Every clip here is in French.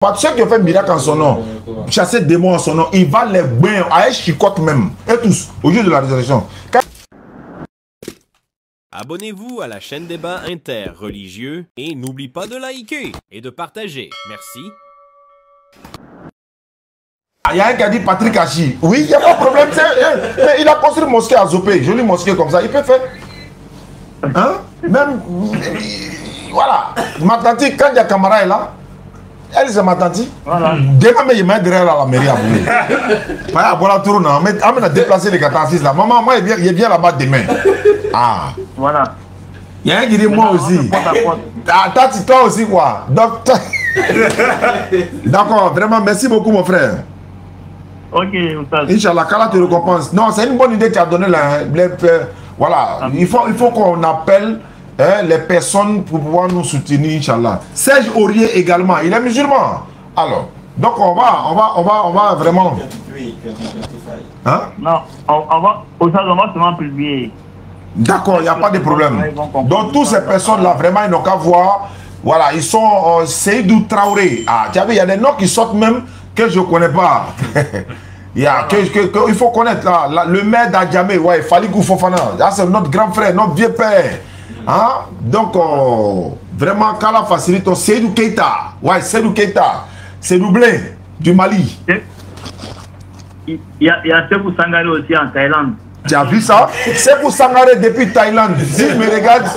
Parce que ceux qui ont fait miracle en son nom, chasser démons en son nom, il va les bains à un chicote même. Et tous, au jour de la résurrection. Abonnez-vous à la chaîne Débat Interreligieux et n'oublie pas de liker et de partager. Merci. Il y a un qui a dit Patrick Hachi. Oui, il n'y a pas de problème. Il a construit une mosquée à Zopé, jolie mosquée comme ça. Il peut faire. Hein? Même. Voilà. Ma tante, quand il y a Camara est là, elle c'est ma tante. Voilà. Demain, mais il m'a derrière la mairie à Boulé. Pas à Bola Tourna. Mais on a déplacé les 46 là. Maman, moi, il vient là-bas demain. Ah. Voilà. Il y a un qui dit moi aussi. Tati, toi aussi quoi. Donc, d'accord, vraiment, merci beaucoup mon frère. Ok, Inch'Allah, qu'Allah te récompense. Non, c'est une bonne idée que tu as donnée là. Voilà, il faut qu'on appelle les personnes pour pouvoir nous soutenir, Inch'Allah. Serge Aurier également, il est musulman. Alors, donc on va vraiment. Hein? Non, on va seulement publier. D'accord, il n'y a pas de problème. Donc, toutes ces personnes-là, vraiment, ils n'ont qu'à voir. Voilà, ils sont Seydou Traoré. Ah, tu as vu, il y a des noms qui sortent même que je ne connais pas. Il faut connaître là, le maire d'Adjamé, ouais, Falikou Fofana. C'est notre grand frère, notre vieux père. Hein? Donc, vraiment, qu'Allah facilite. Seydou Keita. Ouais, Seydou Keita. C'est doublé du Mali. Il y a Sekou Sangare aussi en Thaïlande. Tu as vu ça? C'est pour Sangare depuis Thaïlande. Si je me regarde,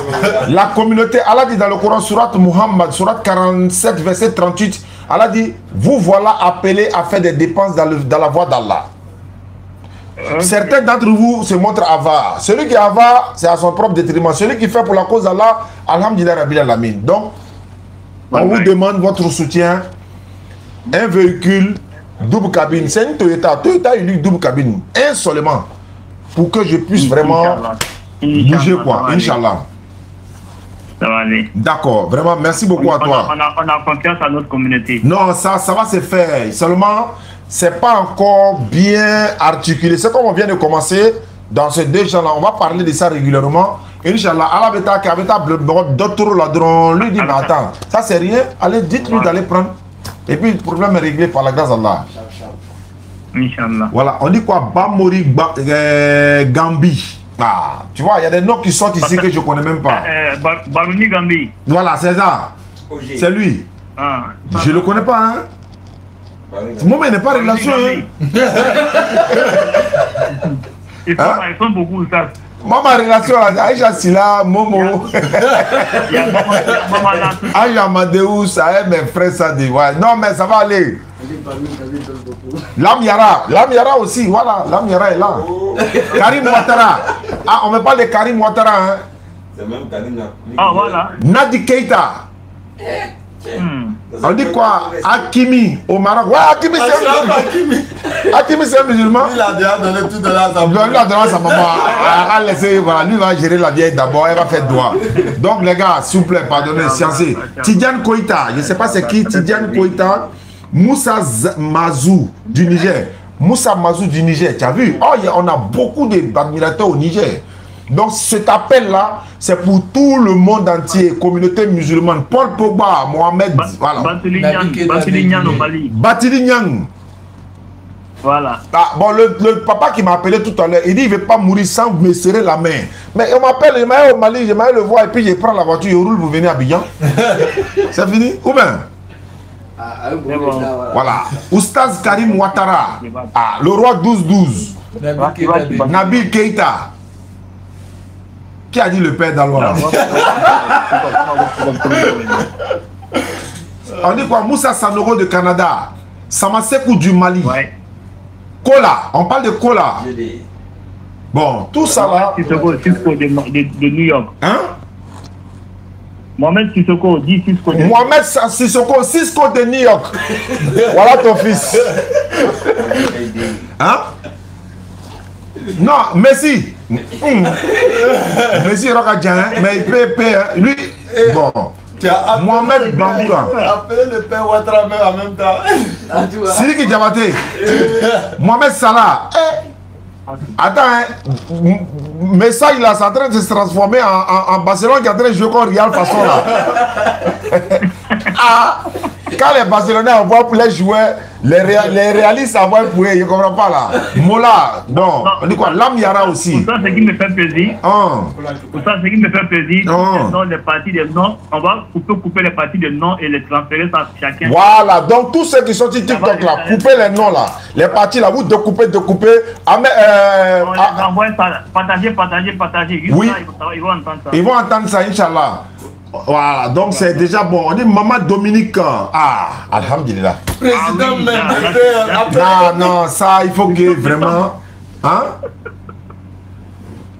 la communauté, Allah dit dans le Coran, Surat Muhammad, Surat 47, verset 38, Allah dit, vous voilà appelés à faire des dépenses dans la voie d'Allah. Certains d'entre vous se montrent avares. Celui qui est avare, c'est à son propre détriment. Celui qui fait pour la cause d'Allah, Alhamdulillah Rabbil Alamin. Donc, on vous demande votre soutien. Un véhicule double cabine. C'est une Toyota. Toyota unique double cabine. Un seulement. Pour que je puisse vraiment bouger quoi. Inch'Allah. Ça va aller. D'accord. Vraiment, merci beaucoup à toi. On a confiance à notre communauté. Non, ça va se faire. Seulement, c'est pas encore bien articulé. C'est comme on vient de commencer dans ces deux gens-là. On va parler de ça régulièrement. Inch'Allah, Allah beta qui avait d'autres ladrons. Lui dit, mais attends, ça c'est rien. Allez, dites-lui d'aller prendre. Et puis le problème est réglé par la grâce d'Allah. Inch'Allah. Voilà, on dit quoi? Bamori Gambi. Ah, tu vois, il y a des noms qui sortent ici que je ne connais même pas. Barouni Gambi. Voilà, c'est ça. C'est lui. Ah, je ne le connais pas, hein. Moi, mais il n'est pas relation. Hein. Ils sont beaucoup, ça. Moi, ma relation, Aïcha Silla, Momo. Aïcha Madeou, ça est mes frères, ça dit. Ouais. Non, mais ça va aller. Lam Yara aussi, voilà, Lam Yara est là. Karim Ouattara. Ah, on me parle de Karim Ouattara, hein. C'est même Karim. Ah, voilà. Nadi Keita. On dit quoi? Hakimi au Maroc. Ouais, Hakimi c'est un musulman. Il a déjà donné tout de là à sa maman. Il a donné à sa maman. Voilà, lui va gérer la vieille d'abord, elle va faire droit. Donc les gars, s'il vous plaît, pardonnez, sciencez. Tidiane Koïta, je ne sais pas c'est qui, Tidiane Koïta. Moussa Mazou du Niger. Moussa Mazou du Niger, tu as vu? Oh, on a beaucoup d'admirateurs au Niger. Donc cet appel-là, c'est pour tout le monde entier, communauté musulmane. Paul Pogba, Mohamed, voilà. Batili Niang au Mali. Batili Niang. Voilà. Ah, bon, le papa qui m'a appelé tout à l'heure, il dit il ne veut pas mourir sans me serrer la main. Mais on m'appelle, je m'aille au Mali, je m'aille le voir et puis je prends la voiture, je roule, vous venez à Abidjan. C'est fini? Ou bien? Voilà. Oustaz Karim Ouattara. Ah, le roi 12-12. Nabil Keita. Qui a dit le père d'Alois? On dit quoi? Moussa Sanoro de Canada. Samasekou du Mali. Ouais. Kola. On parle de Kola. Bon, tout ça là. Cisco de New York. Hein? Mohamed Sissoko, dit Cisco. Mohamed Sissoko, Cisco de New York. Voilà ton fils. Hein? Non, Messi. Messi Rogadjan, mais il peut payer. Lui, bon. Mohamed Bangoura. Appelez le père Ouattara en même temps. Sidiki Diabaté. Mohamed Salah. Attends, hein. Mais ça, il est en train de se transformer en Barcelone qui est en train de jouer comme Real façon là. Ah, Quand les Barcelonais envoient pour les joueurs, les réalistes envoient pour eux, je ne comprends pas là. Mola, bon, on dit quoi? Lamyara aussi. Pour ça, ce qui me fait plaisir. Pour ça, ce qui me fait plaisir, les parties des noms, on va couper les parties des noms et les transférer à chacun. Voilà, donc tous ceux qui sont sur TikTok là, coupez les noms là. Les parties là, vous découpez. On les envoie ça là. Partagez. Oui. Ils vont entendre ça. Ils vont entendre ça, Inch'Allah. Voilà, donc c'est déjà bon. On dit Maman Dominique. Ah, Alhamdulillah. Président Non, ça, il faut que vraiment. Hein?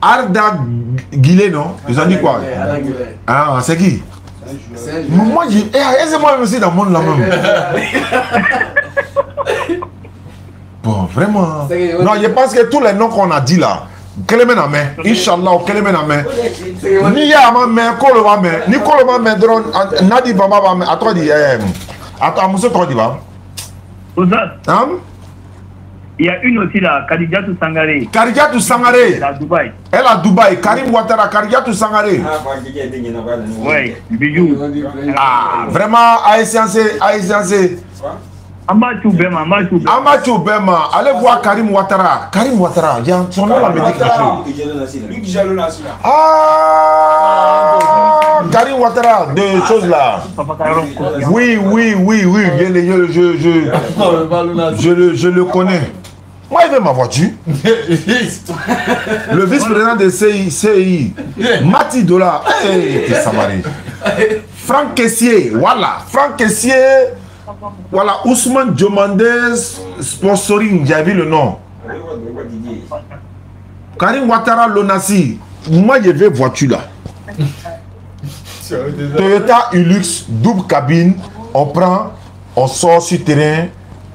Arda Guilé, non? Ils ont dit quoi? Ah, c'est qui? Moi, c'est moi aussi dans le monde là même. Bon, vraiment. Non, je pense que tous les noms qu'on a dit là, quel est ma main? Inch'Allah, quel est ma main? Ni ya ma main, kolo ma main, ni kolo ma main, drone, nadi baba ma main. Attends, dis, attends, monsieur, toi, dis va. Hein? Il y a une aussi là, Kadijatou Sangaré. Kadijatou Sangaré. Elle est à Dubaï. Elle est à Dubaï. Karim Ouattara, Kadijatou Sangaré. Oui, bijou. Ah, vraiment, ASCNC. Amachou Bema. Allez voir Karim Ouattara. Karim Ouattara, son nom là me dit quelque chose. Ah, Karim Ouattara, de choses là. Oui, je le connais. Moi, il veut ma voiture. Le vice-président de CI, Mati Dola. Hey, Samari. Franck Kessier, voilà. Franck Kessier. Voilà, Ousmane Diomandé sponsoring, j'ai vu le nom. Karim Ouattara Lonassi. Moi, je veux voiture là. Toyota Hilux, double cabine. On prend, on sort sur terrain.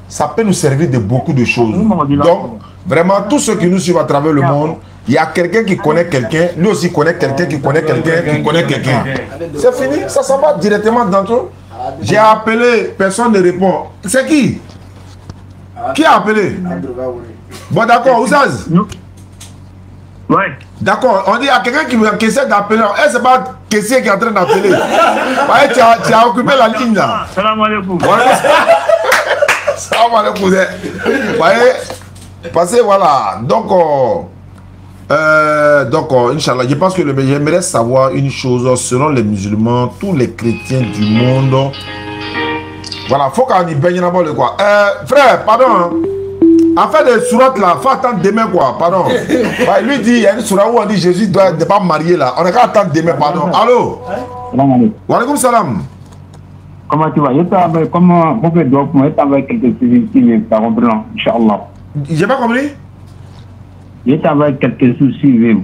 Ça peut nous servir de beaucoup de choses. Donc, vraiment, tous ceux qui nous suivent à travers le monde, il y a quelqu'un qui connaît quelqu'un. Lui aussi connaît quelqu'un qui connaît quelqu'un qui connaît quelqu'un. C'est fini, ça s'en va directement dans tout. J'ai appelé, personne ne répond. C'est qui? Qui a appelé? Bon, d'accord, Ouzaz. Ouais. D'accord, on dit à quelqu'un qui essaie d'appeler. C'est pas Kessier qui est en train d'appeler. Ouais, tu as occupé la ligne là. Salam alaikum. Salam alaikum. Vous voyez, passez, voilà. Donc, Inch'Allah, je pense que j'aimerais savoir une chose. Selon les musulmans, tous les chrétiens du monde, voilà, faut qu'on y baigne d'abord le quoi. Frère, pardon, hein. En fait, les sourates là, faut attendre demain quoi, pardon. Ouais, lui dit, il y a une sourate où on dit Jésus doit ne pas marier là. On a qu'à attendre demain, pardon. Allô? Wa alaikum salam. Comment tu vas? Comment vous faites donc moi t'envoie quelques soucis par exemple, Inch'Allah. J'ai pas compris? Je t'envoie quelques soucis.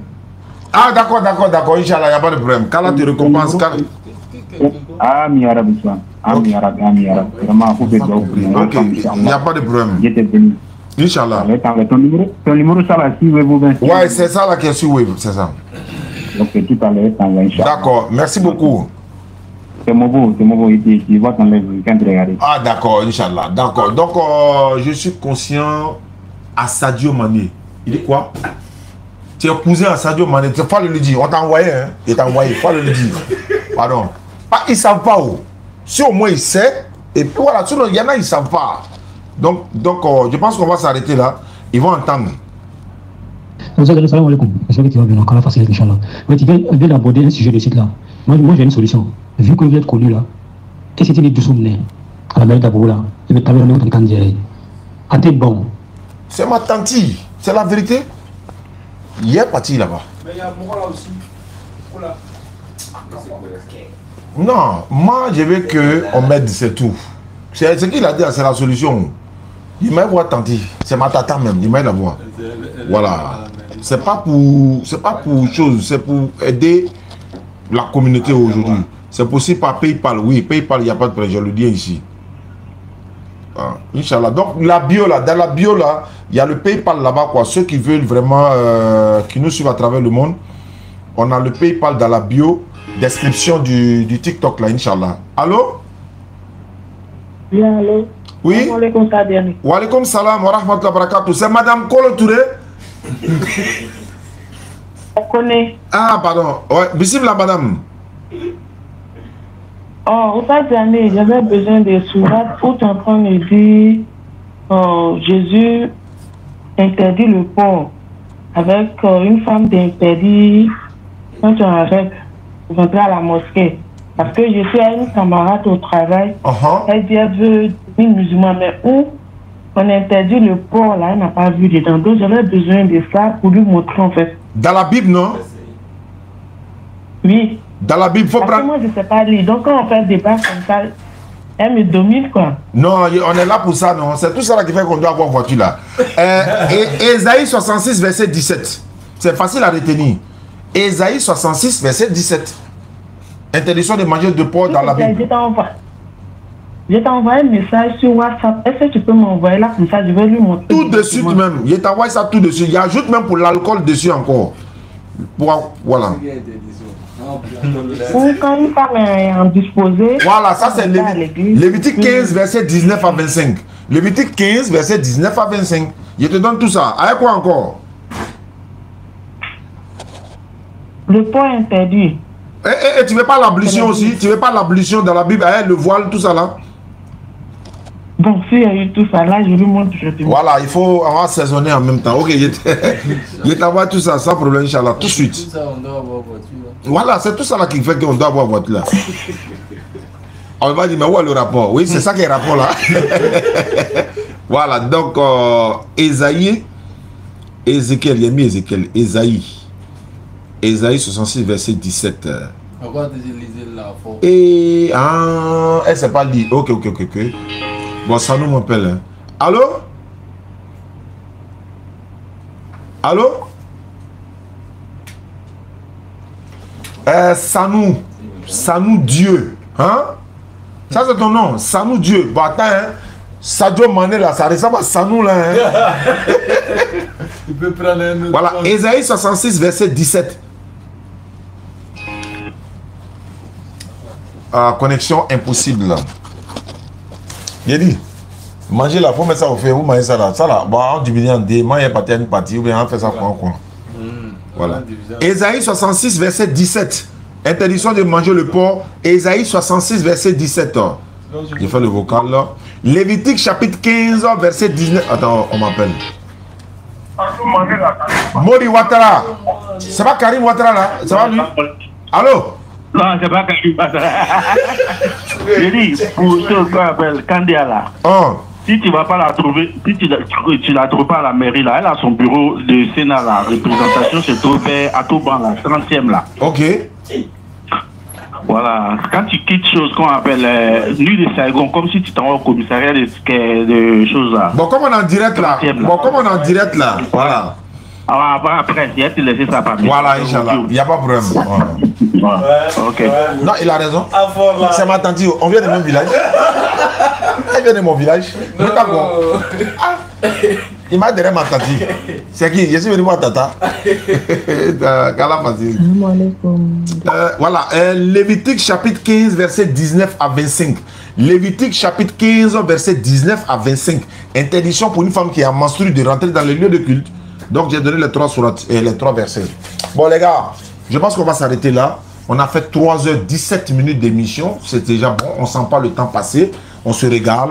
Ah d'accord, Inch'Allah, il n'y a pas de problème. Qu'Allah te récompense. Ami Arab Islam. Ami Arab. Vraiment, vous faites donc. Ok, il n'y a pas de problème. Je t'ai béni. Inch'Allah. Ton numéro ça là, si vous bien. Ouais, c'est ça la question, oui, c'est ça. Donc tu parles, Inch'Allah. D'accord, merci beaucoup. C'est mon beau, il va t'enlever, quand tu regardes. Ah d'accord, Inch'Allah, d'accord. Donc, je suis conscient à Sadio Mané. Il dit quoi? Tu es cousin à Sadio Mané, il faut le dire. On t'a envoyé, hein? Il t'a envoyé, il faut le dire. Pardon. Ils ne savent pas où. Si au moins il sait, et puis voilà, sinon il y en a, ils ne savent pas. Donc je pense qu'on va s'arrêter là. Ils vont entendre. Salam alaikum. J'espère que tu vas bien. Encore la facile, Inch'Allah. Mais tu viens d'aborder un sujet de site là. Moi j'ai une solution. Vu que vous êtes connu là, et c'était les deux souvenirs à la mairie d'Aboula, et le tabac de Kandjere. Ah, t'es bon. C'est ma tante, c'est la vérité. Il est parti là-bas. Mais il y a moi là aussi. Oula. Non, moi je veux qu'on m'aide, c'est tout. C'est ce qu'il a dit, c'est la solution. Il m'a voir tante, c'est ma tata même, il m'a la voir. Voilà. C'est pas pour chose, c'est pour aider la communauté aujourd'hui. C'est possible par PayPal, oui, PayPal, il n'y a pas de problème, je le dis ici. Ah, Inch'Allah. Donc la bio là, dans la bio là, il y a le PayPal là-bas quoi. Ceux qui veulent vraiment, qui nous suivent à travers le monde, on a le PayPal dans la bio, description du TikTok là, Inch'Allah. Allô? Oui, allô? Oui? Wa alaikum salam wa rahmatullahi wa barakatuh. C'est Madame Kolo Touré? On connaît. Ah, pardon. Ouais, bismillah, madame. Oh, au fait, j'avais besoin de sourates où tu es en train de dire Jésus interdit le porc avec une femme d'interdit quand tu arrêtes pour entrer à la mosquée. Parce que je suis à une camarade au travail, elle dit elle veut une musulmane, mais où on interdit le porc, là, elle n'a pas vu dedans. Donc j'avais besoin de ça pour lui montrer en fait. Dans la Bible, non? Oui. Dans la Bible, il faut parce prendre... que moi, je ne sais pas lire. Donc quand on fait un débat comme ça, elle me domine quoi. Non, on est là pour ça, non. C'est tout ça là qui fait qu'on doit avoir voiture là. Ésaïe 66, verset 17. C'est facile à retenir. Ésaïe 66, verset 17. Interdiction de manger de porc dans la Bible. Je t'ai envoyé un message sur WhatsApp. Est-ce que tu peux m'envoyer là comme ça? Je vais lui montrer. Tout de suite même. Je t'envoie ça tout de suite. Il ajoute même pour l'alcool dessus encore. Voilà. Ou quand une femme est indisposée. Voilà, ça c'est Lévitique 15, verset 19 à 25. Lévitique 15, verset 19 à 25. Je te donne tout ça. Avec quoi encore? Le porc interdit. Et tu veux pas l'ablution aussi? Tu veux pas l'ablution dans la Bible avec le voile, tout ça là? Bon, si il y a eu tout ça là, je lui montre. Voilà, il faut avoir saisonné en même temps. Ok, je t'envoie tout ça, sans problème, Inch'Allah, tout de suite. Tout ça, on doit avoir voiture. Voilà, c'est tout ça là qui fait qu'on doit avoir voiture là. On va dire, mais où est le rapport? Oui, c'est ça qui est le rapport là. Voilà, donc, Ésaïe, Ézéchiel, il y a mis Ézéchiel, Ésaïe 66, verset 17. Pourquoi tu lisais la fois? Et, elle s'est pas dit. Ok. Bon, ça nous m'appelle. Hein. Allô? Allô? Sanou Dieu. Hein? Ça c'est ton nom. Sanou Dieu. Bon, attends, hein. Sadio Mané là, ça ressemble à Sanou là. Hein? Tu peux prendre un autre. Voilà, Ésaïe 66, verset 17. Connexion impossible là. J'ai dit, mangez là, faut mettre ça au feu, vous mangez ça là. Ça là, bon, on divise en deux, moi il y a une partie, ou bien on fait ça quoi. Voilà. Ésaïe 66, verset 17. Interdiction de manger le porc. Ésaïe 66, verset 17. J'ai fait le vocal là. Lévitique chapitre 15, verset 19. Attends, on m'appelle. Modi Ouattara. C'est pas Karim Ouattara là? Ça va lui? Allô? Non, c'est pas Karim Ouattara. Je dis, pour ce qu'on appelle Kandia là. Si tu ne vas pas la trouver, si tu la trouves pas à la mairie là, elle a son bureau de Sénat là, représentation se trouve à Touban là, 30e là. Ok. Voilà, quand tu quittes chose qu'on appelle nuit de Saigon, comme si tu t'en vas au commissariat de choses là. Bon, comme on est en direct là. Bon, comme on est en direct là. Voilà. Alors après, il y a te laisser ça par voilà, Inch'Allah. Il n'y a pas de problème. Voilà. Ok. Non, il a raison. C'est ma tante. On vient de mon village. Elle vient de mon village. Il m'a donné ma tante. C'est qui? Je suis venu voir tata. Voilà. Lévitique chapitre 15, verset 19 à 25. Lévitique chapitre 15, verset 19 à 25. Interdiction pour une femme qui a menstrué de rentrer dans le lieu de culte. Donc j'ai donné les trois sourates et les trois versets. Bon les gars, je pense qu'on va s'arrêter là. On a fait 3h17 minutes d'émission. C'est déjà bon. On ne sent pas le temps passer. On se régale.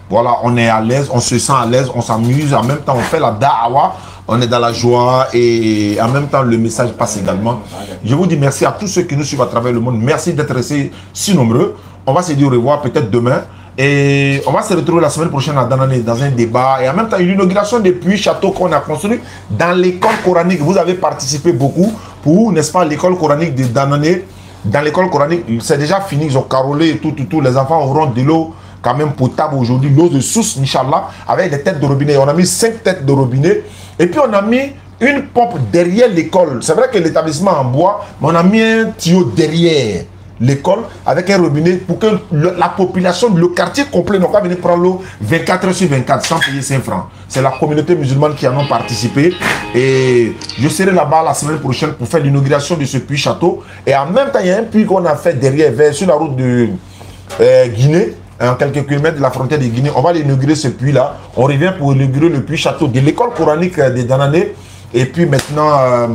Voilà, on est à l'aise. On se sent à l'aise. On s'amuse. En même temps, on fait la da'awa. On est dans la joie. Et en même temps, le message passe également. Je vous dis merci à tous ceux qui nous suivent à travers le monde. Merci d'être restés si nombreux. On va se dire au revoir peut-être demain. Et on va se retrouver la semaine prochaine à Danané dans un débat. Et en même temps, une inauguration des puits châteaux qu'on a construit dans l'école coranique. Vous avez participé beaucoup pour, n'est-ce pas, l'école coranique de Danané. Dans l'école coranique, c'est déjà fini. Ils ont carolé et tout. Les enfants auront de l'eau quand même potable aujourd'hui. L'eau de source, Inch'Allah, avec des têtes de robinet. On a mis 5 têtes de robinet. Et puis on a mis une pompe derrière l'école. C'est vrai que l'établissement en bois, mais on a mis un tuyau derrière l'école avec un robinet pour que la population, le quartier complet n'a pas venir prendre l'eau 24 heures sur 24 sans payer 5 francs. C'est la communauté musulmane qui en a participé. Et je serai là-bas la semaine prochaine pour faire l'inauguration de ce puits château. Et en même temps, il y a un puits qu'on a fait derrière, sur la route de Guinée, à quelques kilomètres de la frontière de Guinée. On va l'inaugurer ce puits-là. On revient pour inaugurer le puits château de l'école coranique de Danané. Et puis maintenant,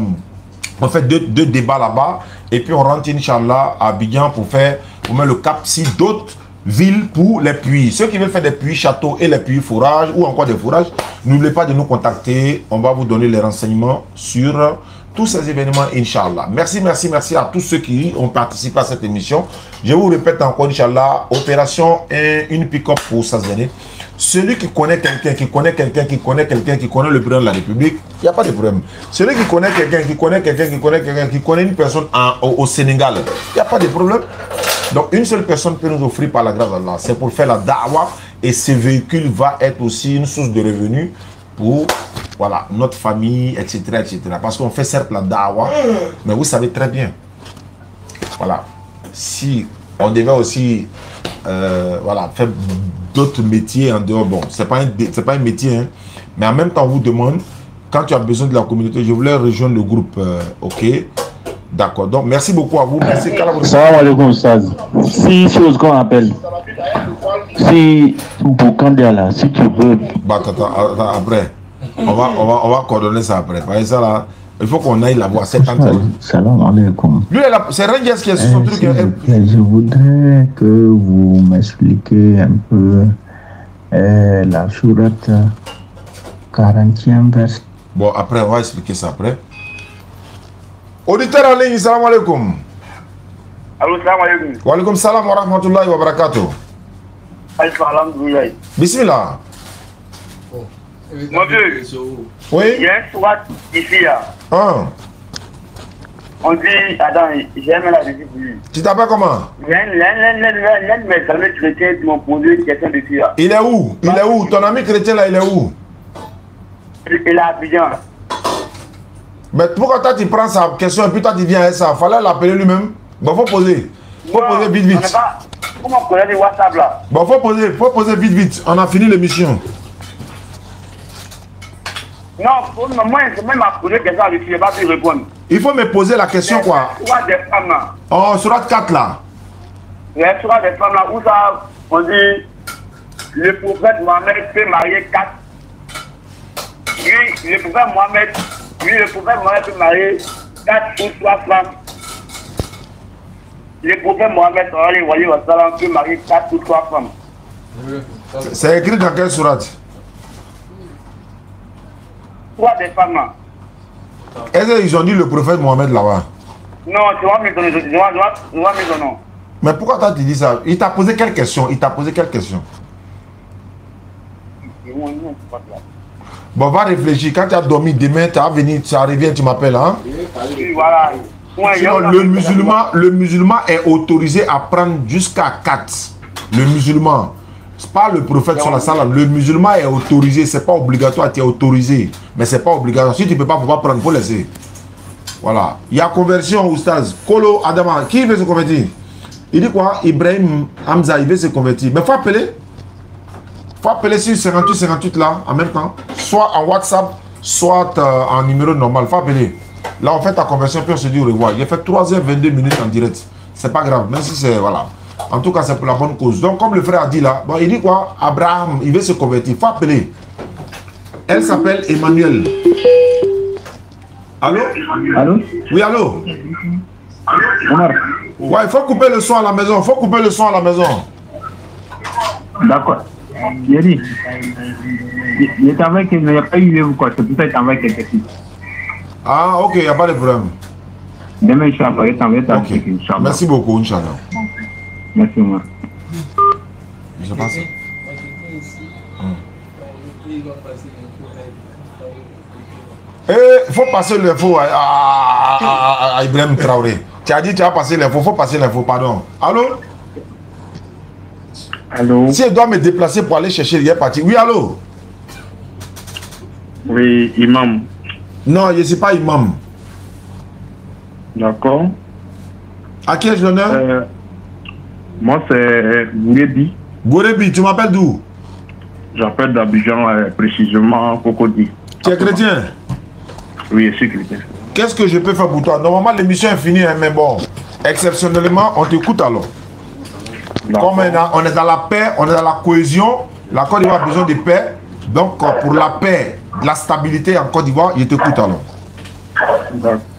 on fait deux débats là-bas. Et puis on rentre, Inch'Allah, à Abidjan pour faire on met le cap sur d'autres villes pour les puits. Ceux qui veulent faire des puits châteaux et les puits fourrages ou encore des fourrages, n'oubliez pas de nous contacter. On va vous donner les renseignements sur tous ces événements, Inch'Allah. Merci, merci, merci à tous ceux qui ont participé à cette émission. Je vous répète encore, Inch'Allah, opération une pick-up pour Sazvené. Celui qui connaît quelqu'un, qui connaît quelqu'un, qui connaît quelqu'un, qui connaît le président de la République, il n'y a pas de problème. Celui qui connaît quelqu'un, qui connaît quelqu'un, qui connaît quelqu'un, qui connaît une personne au Sénégal, il n'y a pas de problème. Donc une seule personne peut nous offrir par la grâce d'Allah. C'est pour faire la da'wah et ce véhicule va être aussi une source de revenus pour voilà, notre famille, etc., etc. Parce qu'on fait certes la da'wah, mais vous savez très bien, voilà, si on devait aussi voilà, faire d'autres métiers en dehors, bon, c'est pas un métier, hein, mais en même temps, on vous demande, quand tu as besoin de la communauté, je voulais rejoindre le groupe, ok, d'accord, donc merci beaucoup à vous, merci. Salam alaikum, Ustaz. Si chose qu'on appelle, si Boukandia là, si tu veux. Bah, attends, après, on va coordonner ça après, parce que ça là, il faut qu'on aille la voir, c'est ans. Salam alaikum. Lui, c'est Rangers qui est sur son truc. Je voudrais que vous m'expliquiez un peu la sourate 40e verset. Bon, après, on va expliquer ça après. Auditeur en ligne, salam alaikum. Allô, salam alaikum. Wa alaikum salam wa rahmatullahi wa barakatuh. Alhamdoulilah. Bismillah. Mon vieux, oui? Il y a une sourate ici. Ah. On dit, attends, j'aime la visite pour lui. Tu t'appelles comment? L'un de mes amis chrétiens qui m'ont posé une question dessus. Il est où? Il est où? Ton ami chrétien là, il est où? Il est à Abidjan. Mais pourquoi toi tu prends sa question et puis toi tu viens avec ça? Fallait l'appeler lui-même. Bon, faut poser. Faut poser vite, vite. Comment on connaît les WhatsApp là? Bon, faut poser vite, vite. On a fini l'émission. Non, moi, il m'a posé question avec lui, je ne vais pas lui répondre. Il faut me poser la question quoi? Sourate des femmes là. Oh, sourate 4 là. La sourate des femmes là, où ça, on dit, le prophète Mohamed peut marier 4. Lui, le prophète Mohamed peut marier 4 ou 3 femmes. Le prophète Mohamed peut marier 4 ou 3 femmes. C'est écrit dans quelle sourate? Soit des femmes là. Est-ce qu'ils ont dit le prophète Mohamed là-bas? Non, tu vas me donner son nom. Mais pourquoi toi tu dis ça? Il t'a posé quelle question? Bon, va réfléchir. Quand tu as dormi demain, tu vas venir, ça revient, tu m'appelles, hein? Oui, voilà. Sinon, le musulman est autorisé à prendre jusqu'à 4. Le musulman. C'est pas le prophète sur la salle. Le musulman est autorisé. C'est pas obligatoire. Tu es autorisé. Mais c'est pas obligatoire. Si tu peux pas, faut pas prendre. Faut laisser. Voilà. Il y a conversion, Oustaz. Kolo Adama. Qui veut se convertir? Il dit quoi? Ibrahim Hamza, il veut se convertir. Mais faut appeler. Faut appeler sur 58 là, en même temps. Soit en WhatsApp, soit en numéro normal. Faut appeler. Là, on fait ta conversion, puis on se dit au revoir. Il a fait 3h22 minutes en direct. C'est pas grave. Même si c'est. Voilà. En tout cas, c'est pour la bonne cause. Donc, comme le frère a dit là, bon, il dit quoi? Abraham, il veut se convertir. Il faut appeler. Elle s'appelle Emmanuel. Allô? Allô? Oui, allô? Omar. Ouais, il faut couper le son à la maison. D'accord. Il a dit. Il est avec, il n'y a pas eu quoi. C'est pour ça qu'il est avec quelqu'un. Ah, ok, il n'y a pas de problème. Demain, Inch'Allah, il est avec Ok. Merci beaucoup, Inch'Allah. Merci, Omar. Je passe. Il faut passer l'info à Ibrahim Traoré. Tu as dit que tu as passé l'info, il faut passer l'info, pardon. Allô? Allô? Si elle doit me déplacer pour aller chercher, il est parti. Oui, allô? Oui, imam. Non, je ne suis pas imam. D'accord. À qui ai-je l'honneur? Moi, c'est Gourebi. Gourebi, tu m'appelles d'où? J'appelle d'Abidjan, précisément Cocody. Tu es chrétien? Oui, je suis chrétien. Qu'est-ce que je peux faire pour toi? Normalement, l'émission est finie, hein, mais bon, exceptionnellement, on t'écoute alors. Comme on est dans la paix, on est dans la cohésion, la Côte d'Ivoire a besoin de paix. Donc, pour la paix, de la stabilité en Côte d'Ivoire, je t'écoute alors.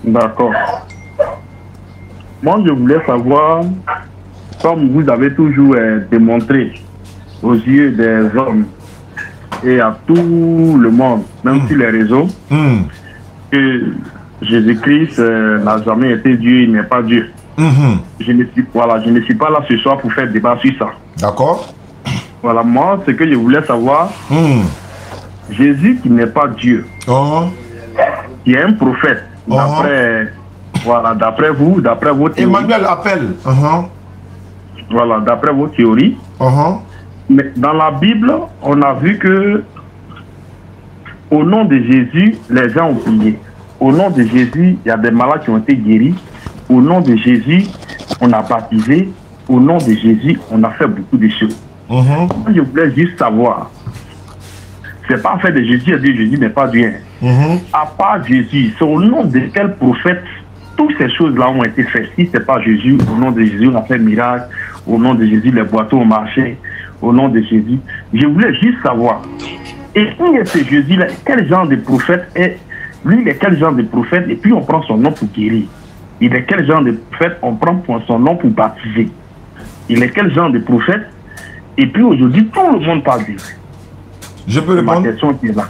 D'accord. Moi, je voulais savoir comme vous avez toujours démontré aux yeux des hommes et à tout le monde, même sur les réseaux, que Jésus-Christ n'a jamais été Dieu, il n'est pas Dieu. Je ne suis pas là ce soir pour faire débat sur ça. D'accord. Voilà, moi, ce que je voulais savoir, Jésus qui n'est pas Dieu, qui est un prophète, d'après vous, d'après vos théories. Emmanuel appelle. Voilà, d'après vos théories. Mais dans la Bible, on a vu que au nom de Jésus, les gens ont prié. Au nom de Jésus, il y a des malades qui ont été guéris. Au nom de Jésus, on a baptisé. Au nom de Jésus, on a fait beaucoup de choses. Je voulais juste savoir, c'est pas en fait de Jésus, Jésus n'est pas Dieu. À part Jésus, c'est au nom de quel prophète toutes ces choses-là ont été faites? Si c'est pas Jésus, au nom de Jésus, on a fait miracle. Au nom de Jésus, les boiteaux ont marché. Au nom de Jésus. Je voulais juste savoir, et qui est ce Jésus-là? Quel genre de prophète est? Lui, il est quel genre de prophète? Et puis on prend son nom pour guérir. Il est quel genre de prophète? On prend son nom pour baptiser. Il est quel genre de prophète? Et puis aujourd'hui, tout le monde parle de lui. Je peux répondre? Ma question est là.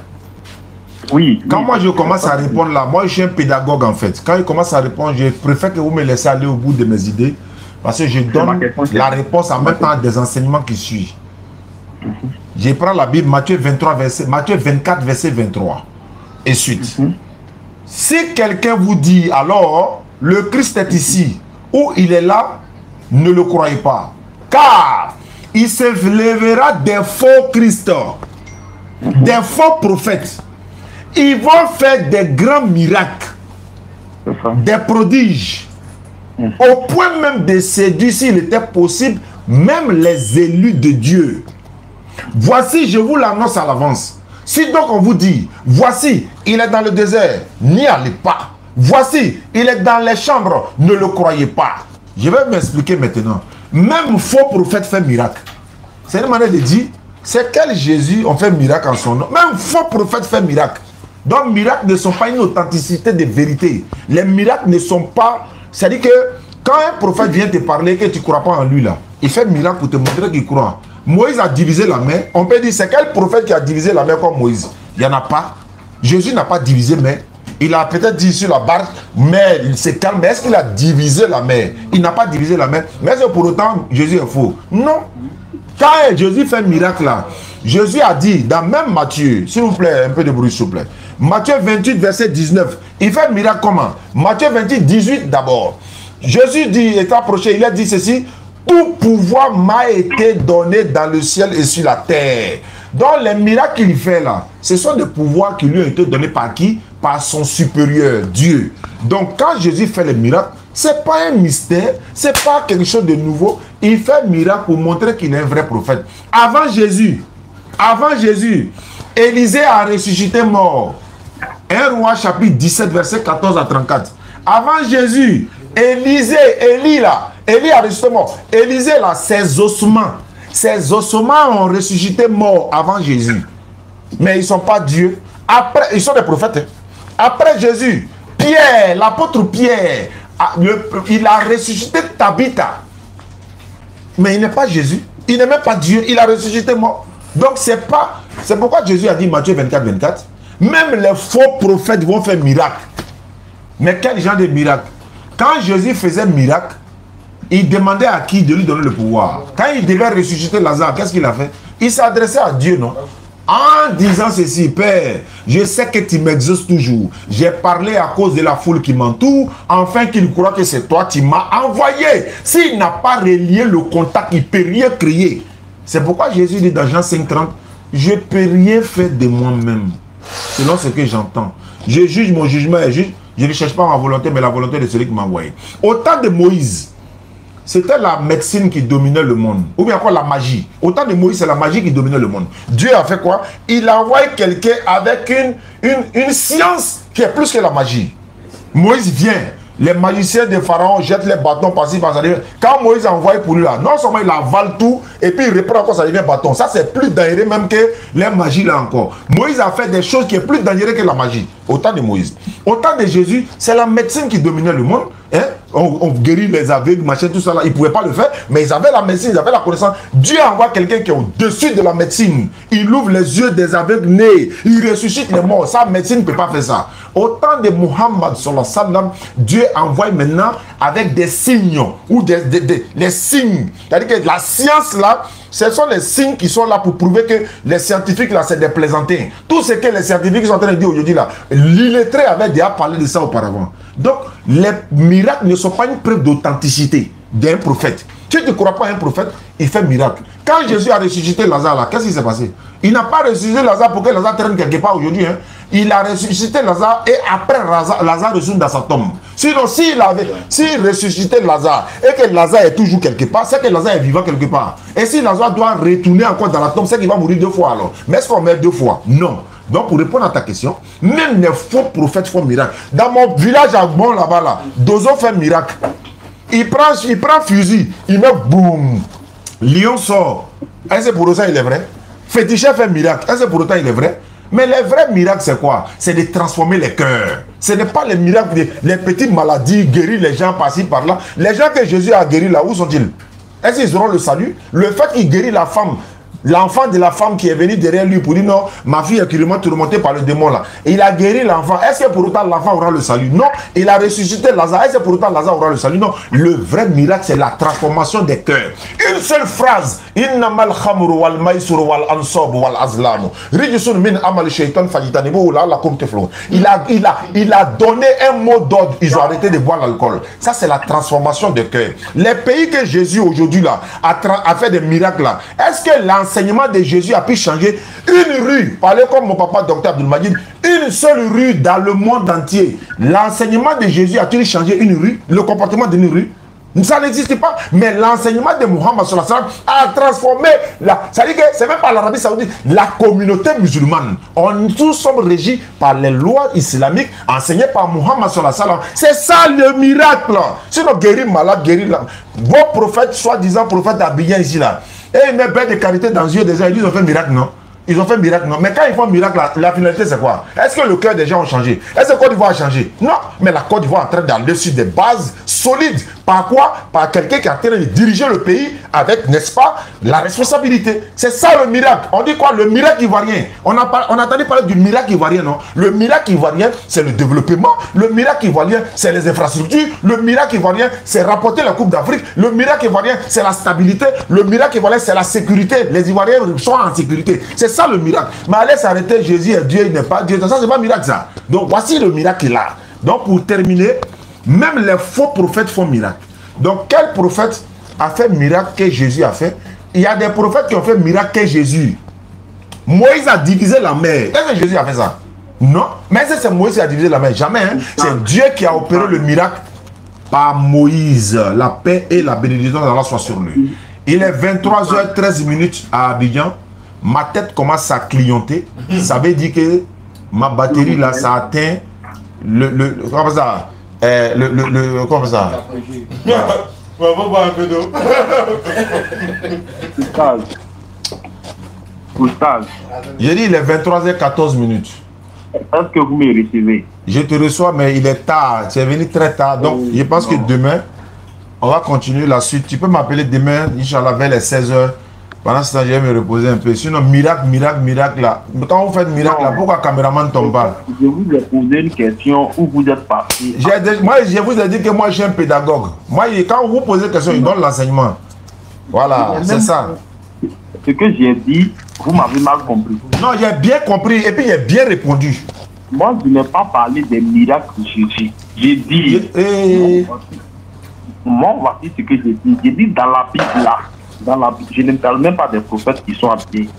Oui. Quand moi je commence à répondre là, moi je suis un pédagogue en fait. Quand il commence à répondre, je préfère que vous me laissez aller au bout de mes idées. Parce que je donne la réponse en même temps des enseignements qui suivent. Je prends la Bible, Matthieu 24, verset 23. Et suite. Si quelqu'un vous dit, alors, le Christ est ici, ou il est là, ne le croyez pas. Car il se lèvera des faux Christ, des faux prophètes. Ils vont faire des grands miracles, des prodiges. Au point même de séduire, s'il était possible, même les élus de Dieu. Voici, je vous l'annonce à l'avance. Si donc on vous dit, voici, il est dans le désert, n'y allez pas. Voici, il est dans les chambres, ne le croyez pas. Je vais m'expliquer maintenant. Même faux prophète fait miracle. C'est une manière de dire, c'est quel Jésus on fait miracle en son nom. Même faux prophète fait miracle. Donc, miracles ne sont pas une authenticité de vérité. Les miracles ne sont pas... C'est-à-dire que quand un prophète vient te parler que tu ne crois pas en lui là, il fait miracle pour te montrer qu'il croit. Moïse a divisé la mer. On peut dire, c'est quel prophète qui a divisé la mer comme Moïse? Il n'y en a pas. Jésus n'a pas divisé mer. Il a peut-être dit sur la barque, mais il se calme. Mais est-ce qu'il a divisé la mer? Il n'a pas divisé la mer. Mais est-ce que pour autant, Jésus est faux? Non. Quand Jésus fait un miracle là, Jésus a dit, dans même Matthieu, s'il vous plaît, un peu de bruit s'il vous plaît. Matthieu 28, verset 19. Il fait un miracle comment? Matthieu 28, 18 d'abord. Jésus dit, est approché, il a dit ceci, tout pouvoir m'a été donné dans le ciel et sur la terre. Donc les miracles qu'il fait là, ce sont des pouvoirs qui lui ont été donnés par qui? Par son supérieur, Dieu. Donc quand Jésus fait les miracles, ce n'est pas un mystère, ce n'est pas quelque chose de nouveau. Il fait un miracle pour montrer qu'il est un vrai prophète. Avant Jésus, Élisée a ressuscité mort. 1 Roi chapitre 17, verset 14 à 34. Avant Jésus, Élie a ressuscité mort. Élisée là, ses ossements ont ressuscité mort avant Jésus. Mais ils ne sont pas Dieu. Après, ils sont des prophètes. Hein. Après Jésus, Pierre, l'apôtre Pierre, il a ressuscité Tabitha. Mais il n'est pas Jésus. Il n'est même pas Dieu. Il a ressuscité mort. Donc c'est pourquoi Jésus a dit Matthieu 24, 24. Même les faux prophètes vont faire miracle. Mais quel genre de miracle? Quand Jésus faisait miracle, il demandait à qui de lui donner le pouvoir. Quand il devait ressusciter Lazare, qu'est-ce qu'il a fait? Il s'adressait à Dieu, non? En disant ceci, Père, je sais que tu m'exauces toujours. J'ai parlé à cause de la foule qui m'entoure, afin qu'il croit que c'est toi qui m'as envoyé. S'il n'a pas relié le contact, il ne peut rien créer. C'est pourquoi Jésus dit dans Jean 5,30, je ne peux rien faire de moi-même, selon ce que j'entends. Je juge, mon jugement est juste. Je ne cherche pas ma volonté, mais la volonté de celui qui m'a envoyé. Au temps de Moïse, c'était la médecine qui dominait le monde. Ou bien encore la magie. Au temps de Moïse, c'est la magie qui dominait le monde. Dieu a fait quoi? Il a envoyé quelqu'un avec une science qui est plus que la magie. Moïse vient. Les magiciens de Pharaon jettent les bâtons par-ci, par-là. Quand Moïse a envoyé pour lui là, non seulement il avale tout, et puis il reprend encore, ça devient bâton. Ça, c'est plus dangereux même que les magies là encore. Moïse a fait des choses qui sont plus dangereuses que la magie. Au temps de Moïse. Au temps de Jésus, c'est la médecine qui dominait le monde. Hein? On guérit les aveugles, machin, tout ça là. Ils ne pouvaient pas le faire, mais ils avaient la médecine, ils avaient la connaissance. Dieu envoie quelqu'un qui est au-dessus de la médecine. Il ouvre les yeux des aveugles nés. Il ressuscite les morts. Sa médecine ne peut pas faire ça. Au temps de Muhammad, Dieu envoie maintenant avec des signes ou les signes. C'est-à-dire que la science là, ce sont les signes qui sont là pour prouver que les scientifiques là, c'est des plaisantins. Tout ce que les scientifiques sont en train de dire aujourd'hui là, l'illettré avait déjà parlé de ça auparavant. Donc, les miracles ne sont pas une preuve d'authenticité d'un prophète. Si tu ne crois pas à un prophète, il fait miracle. Quand Jésus a ressuscité Lazare là, qu'est-ce qui s'est passé? Il n'a pas ressuscité Lazare pour que Lazare traîne quelque part aujourd'hui. Hein. Il a ressuscité Lazare et après Lazare ressuscite dans sa tombe. Sinon, s'il ressuscitait Lazare et que Lazare est toujours quelque part, c'est que Lazare est vivant quelque part. Et si Lazare doit retourner encore dans la tombe, c'est qu'il va mourir 2 fois alors. Mais est-ce qu'on meurt 2 fois? Non. Donc, pour répondre à ta question, même les faux prophètes font miracle. Dans mon village à Bon, là-bas, là, Dozo fait miracle. Il prend fusil, il met boum. Lion sort. Est-ce que pour autant il est vrai? Féticheur fait miracle. Est-ce que pour autant il est vrai? Mais les vrais miracles, c'est quoi? C'est de transformer les cœurs. Ce n'est pas les miracles, les petites maladies, guérir les gens par-ci, par-là. Les gens que Jésus a guéris là, où sont-ils? Est-ce qu'ils auront le salut? Le fait qu'il guérit la femme, l'enfant de la femme qui est venu derrière lui pour dire non, ma fille est cruellement tourmentée par le démon là. Et il a guéri l'enfant. Est-ce que pour autant l'enfant aura le salut? Non. Il a ressuscité Lazare. Est-ce que pour autant Lazare aura le salut? Non. Le vrai miracle, c'est la transformation des cœurs. Une seule phrase. Innamal khamru wal maisuru wal ansab wal azlamu. Rijisun min amal shaitan fajitanibu la lakum teflon. Il a donné un mot d'ordre. Ils ont arrêté de boire l'alcool. Ça, c'est la transformation des cœurs. Les pays que Jésus aujourd'hui là a fait des miracles là. Est-ce que l'enseignement de Jésus a pu changer une rue? Parlez comme mon papa docteur Abdelmajid. Une seule rue dans le monde entier. L'enseignement de Jésus a-t-il changé une rue? Le comportement d'une rue? Ça n'existe pas. Mais l'enseignement de Muhammad a transformé c'est-à-dire que c'est même pas l'Arabie Saoudite, la communauté musulmane. Tous sommes régis par les lois islamiques enseignées par Muhammad. C'est ça le miracle. Sinon, guérir malade, guérir vos prophètes, soi-disant prophètes habillés ici là. Et ils mettent de carité dans les yeux des gens, ils ont fait miracle, non? Ils ont fait miracle, non? Mais quand ils font miracle, la finalité c'est quoi? Est-ce que le cœur des gens a changé? Est-ce que Côte d'Ivoire a changé? Non, mais la Côte d'Ivoire est en train d'aller sur des bases solides. Par quoi? Par quelqu'un qui est en train de diriger le pays avec, n'est-ce pas, la responsabilité. C'est ça le miracle. On dit quoi? Le miracle ivoirien. On a entendu parler du miracle ivoirien, non? Le miracle ivoirien, c'est le développement. Le miracle ivoirien, c'est les infrastructures. Le miracle ivoirien, c'est rapporter la Coupe d'Afrique. Le miracle ivoirien, c'est la stabilité. Le miracle ivoirien, c'est la sécurité. Les Ivoiriens sont en sécurité. C'est ça le miracle. Mais allez s'arrêter, Jésus est Dieu, il n'est pas Dieu. Ça, c'est pas un miracle, ça. Donc, voici le miracle là. Donc, pour terminer, même les faux prophètes font miracle. Donc, quel prophète a fait miracle que Jésus a fait? Il y a des prophètes qui ont fait miracle que Jésus. Moïse a divisé la mer. Est-ce que Jésus a fait ça? Non. Mais est-ce que c'est Moïse qui a divisé la mer? Jamais. Hein? C'est Dieu qui a opéré le miracle par Moïse. La paix et la bénédiction d'Allah soient sur lui. Il est 23h13 à Abidjan. Ma tête commence à clignoter. Ça veut dire que ma batterie là, ça atteint comment ça? Comment ça? On va boire un peu d'eau. Oustaz. J'ai dit il est 23h14. Est-ce que vous me recevez? Je te reçois, mais il est tard. Tu es venu très tard. Donc, je pense que demain, on va continuer la suite. Tu peux m'appeler demain, Inch'Allah, vers les 16h. Pendant ce temps, je vais me reposer un peu. Sinon, miracle là. Quand vous faites miracle là, pourquoi le caméraman ne tombe pas? Je vous ai posé une question où vous êtes parti. Moi, je vous ai dit que moi, je suis un pédagogue. Moi, quand vous posez une question, il donne l'enseignement. Voilà, c'est ça. Ce que j'ai dit, vous m'avez mal compris. Non, j'ai bien compris et puis j'ai bien répondu. Moi, je n'ai pas parlé des miracles de Jésus. J'ai dit... Moi, voici ce que j'ai dit. J'ai dit dans la Bible là. Je ne parle même pas des prophètes qui sont habillés.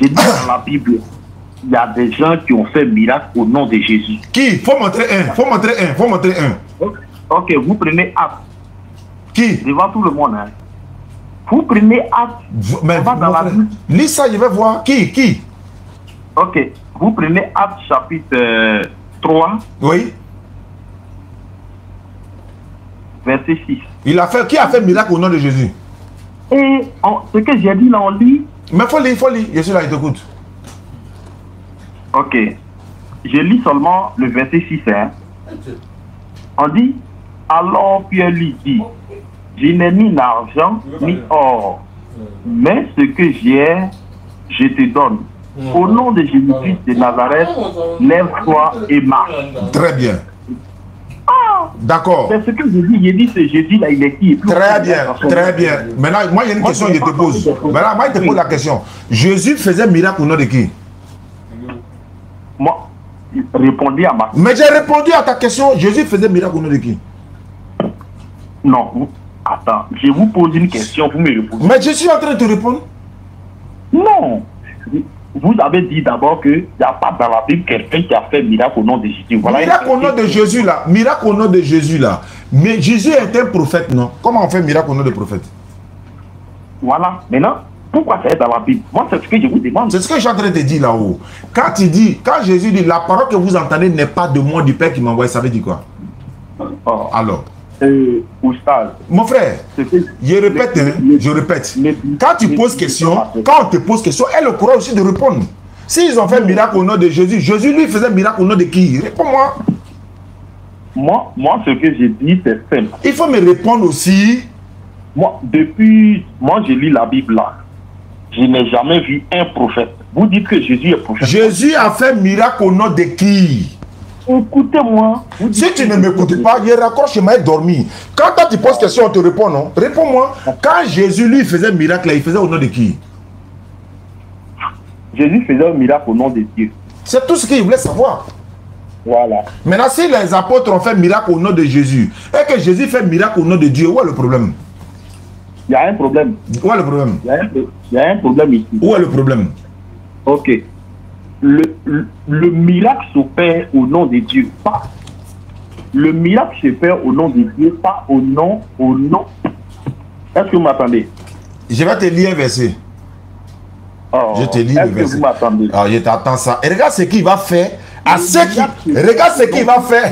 J'ai dit dans la Bible, il y a des gens qui ont fait miracle au nom de Jésus. Qui? Faut montrer un. Ok, vous prenez acte. Qui? Devant tout le monde. Hein. Vous prenez acte. Mais lis ça, je vais voir. Qui? Ok, vous prenez acte chapitre 3. Oui. Verset 6. Qui a fait miracle au nom de Jésus? Et ce que j'ai dit là, on lit. Mais faut lire. Je suis là, il t'écoute. Ok. Je lis seulement le verset 6. Hein. On dit, Alors Pierre lui dit, je n'ai ni d'argent ni or, mais ce que j'ai, je te donne. Au nom de Jésus-Christ de Nazareth, lève-toi et marche. Très bien. D'accord. C'est ce que j'ai dit, c'est Jésus là, il est qui? Très bien, très bien. Maintenant, moi, il y a une question que je te pose. Maintenant, moi, je te pose la question. Jésus faisait miracle au nom de qui? Moi, répondez à ma question. Mais j'ai répondu à ta question. Jésus faisait miracle au nom de qui? Non, attends, je vous pose une question, vous me répondez. Mais je suis en train de te répondre. Non. Vous avez dit d'abord qu'il n'y a pas dans la Bible quelqu'un qui a fait miracle au nom de Jésus. Voilà, miracle au nom de Jésus là. Miracle au nom de Jésus là. Mais Jésus est un prophète, non? Comment on fait miracle au nom de prophète? Voilà. Maintenant, pourquoi c'est dans la Bible? Moi, c'est ce que je vous demande. C'est ce que je suis en train de te dire là-haut. Quand Jésus dit la parole que vous entendez n'est pas de moi, du Père qui m'a envoyé, ça veut dire quoi? Oh. Alors. Oustaz. Mon frère, je répète. Quand tu poses question, quand on te pose question, elle a le courage aussi de répondre. S'ils ont fait miracle au nom de Jésus, Jésus lui faisait miracle au nom de qui? Réponds-moi. Moi, ce que j'ai dit, c'est simple. Il faut me répondre aussi. Moi, je lis la Bible là. Je n'ai jamais vu un prophète. Vous dites que Jésus est prophète. Jésus a fait miracle au nom de qui? Écoutez-moi. Si tu ne m'écoutes pas, il raccroche chez moi et dormir. Quand toi tu poses question, on te répond, non? Réponds-moi. Quand Jésus lui faisait miracle, il faisait au nom de qui? Jésus faisait un miracle au nom de Dieu. C'est tout ce qu'il voulait savoir. Voilà. Maintenant, si les apôtres ont fait miracle au nom de Jésus, et que Jésus fait miracle au nom de Dieu, où est le problème? Il y a un problème. Où est le problème? Il y a un problème ici. Où est le problème? Ok. Le miracle s'opère au nom de Dieu, pas. Le miracle se fait au nom de Dieu, pas au nom. Est-ce que vous m'attendez? Je vais te lire un verset. Oh, je te lis le verset. Est-ce que vous m'attendez? Alors, je t'attends ça. Et regarde ce qu'il va faire. Regarde ce qu'il va faire.